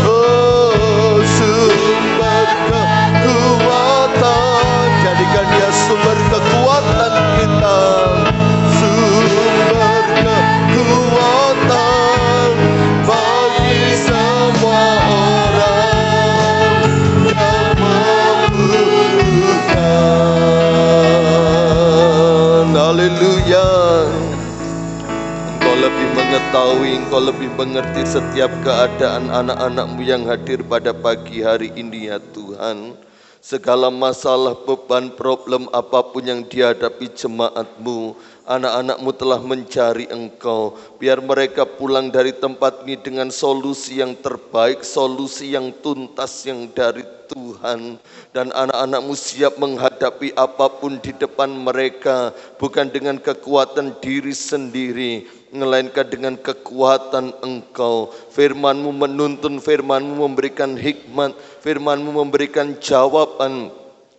Oh, sumber kekuatan, jadikan Dia sumber kekuatan kita. Sumber kekuatan bagi semua orang yang membutuhkan. Haleluya. Engkau lebih mengetahui, Engkau lebih mengerti setiap keadaan anak-anak-Mu yang hadir pada pagi hari ini ya Tuhan. Segala masalah, beban, problem apapun yang dihadapi jemaat-Mu, anak-anak-Mu telah mencari Engkau. Biar mereka pulang dari tempat ini dengan solusi yang terbaik, solusi yang tuntas yang dari Tuhan. Dan anak-anak-Mu siap menghadapi apapun di depan mereka, bukan dengan kekuatan diri sendiri, melainkan dengan kekuatan Engkau. Firman-Mu menuntun, Firman-Mu memberikan hikmat, Firman-Mu memberikan jawaban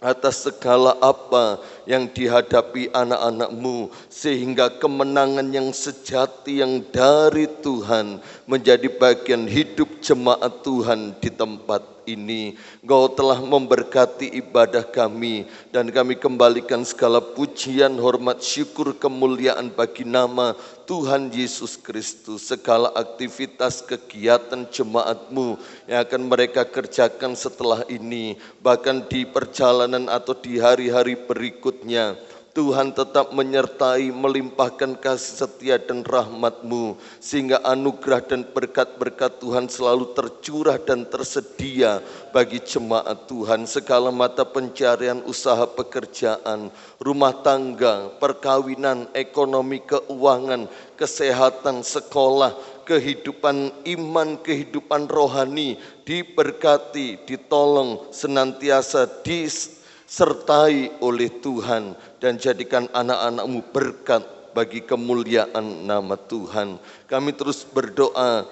atas segala apa yang dihadapi anak-anak-Mu, sehingga kemenangan yang sejati yang dari Tuhan menjadi bagian hidup jemaat Tuhan di tempat ini. Engkau telah memberkati ibadah kami, dan kami kembalikan segala pujian, hormat, syukur, kemuliaan bagi nama Tuhan Yesus Kristus. Segala aktivitas kegiatan jemaat-Mu yang akan mereka kerjakan setelah ini, bahkan di perjalanan atau di hari-hari berikutnya, Tuhan tetap menyertai, melimpahkan kasih setia dan rahmat-Mu, sehingga anugerah dan berkat-berkat Tuhan selalu tercurah dan tersedia bagi jemaat Tuhan. Segala mata pencarian, usaha pekerjaan, rumah tangga, perkawinan, ekonomi, keuangan, kesehatan, sekolah, kehidupan iman, kehidupan rohani diberkati, ditolong, senantiasa disertai oleh Tuhan, dan jadikan anak-anak-Mu berkat bagi kemuliaan nama Tuhan. Kami terus berdoa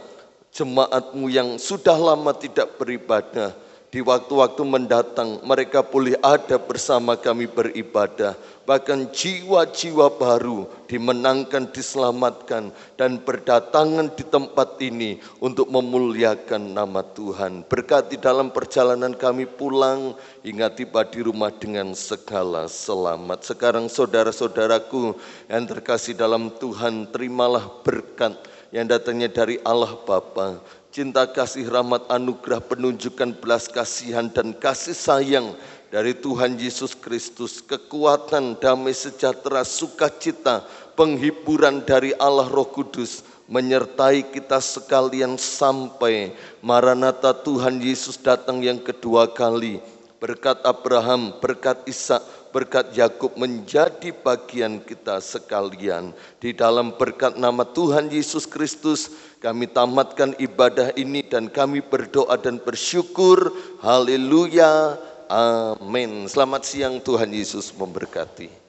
jemaat-Mu yang sudah lama tidak beribadah, di waktu-waktu mendatang mereka boleh ada bersama kami beribadah. Bahkan jiwa-jiwa baru dimenangkan, diselamatkan, dan berdatangan di tempat ini untuk memuliakan nama Tuhan. Berkati dalam perjalanan kami pulang hingga tiba di rumah dengan segala selamat. Sekarang saudara-saudaraku yang terkasih dalam Tuhan, terimalah berkat yang datangnya dari Allah Bapa, cinta kasih, rahmat, anugerah, penunjukan belas kasihan dan kasih sayang dari Tuhan Yesus Kristus, kekuatan, damai sejahtera, sukacita, penghiburan dari Allah Roh Kudus menyertai kita sekalian sampai Maranatha Tuhan Yesus datang yang kedua kali. Berkat Abraham, berkat Ishak, berkat Yakub menjadi bagian kita sekalian. Di dalam berkat nama Tuhan Yesus Kristus kami tamatkan ibadah ini, dan kami berdoa dan bersyukur. Haleluya. Amin. Selamat siang, Tuhan Yesus memberkati.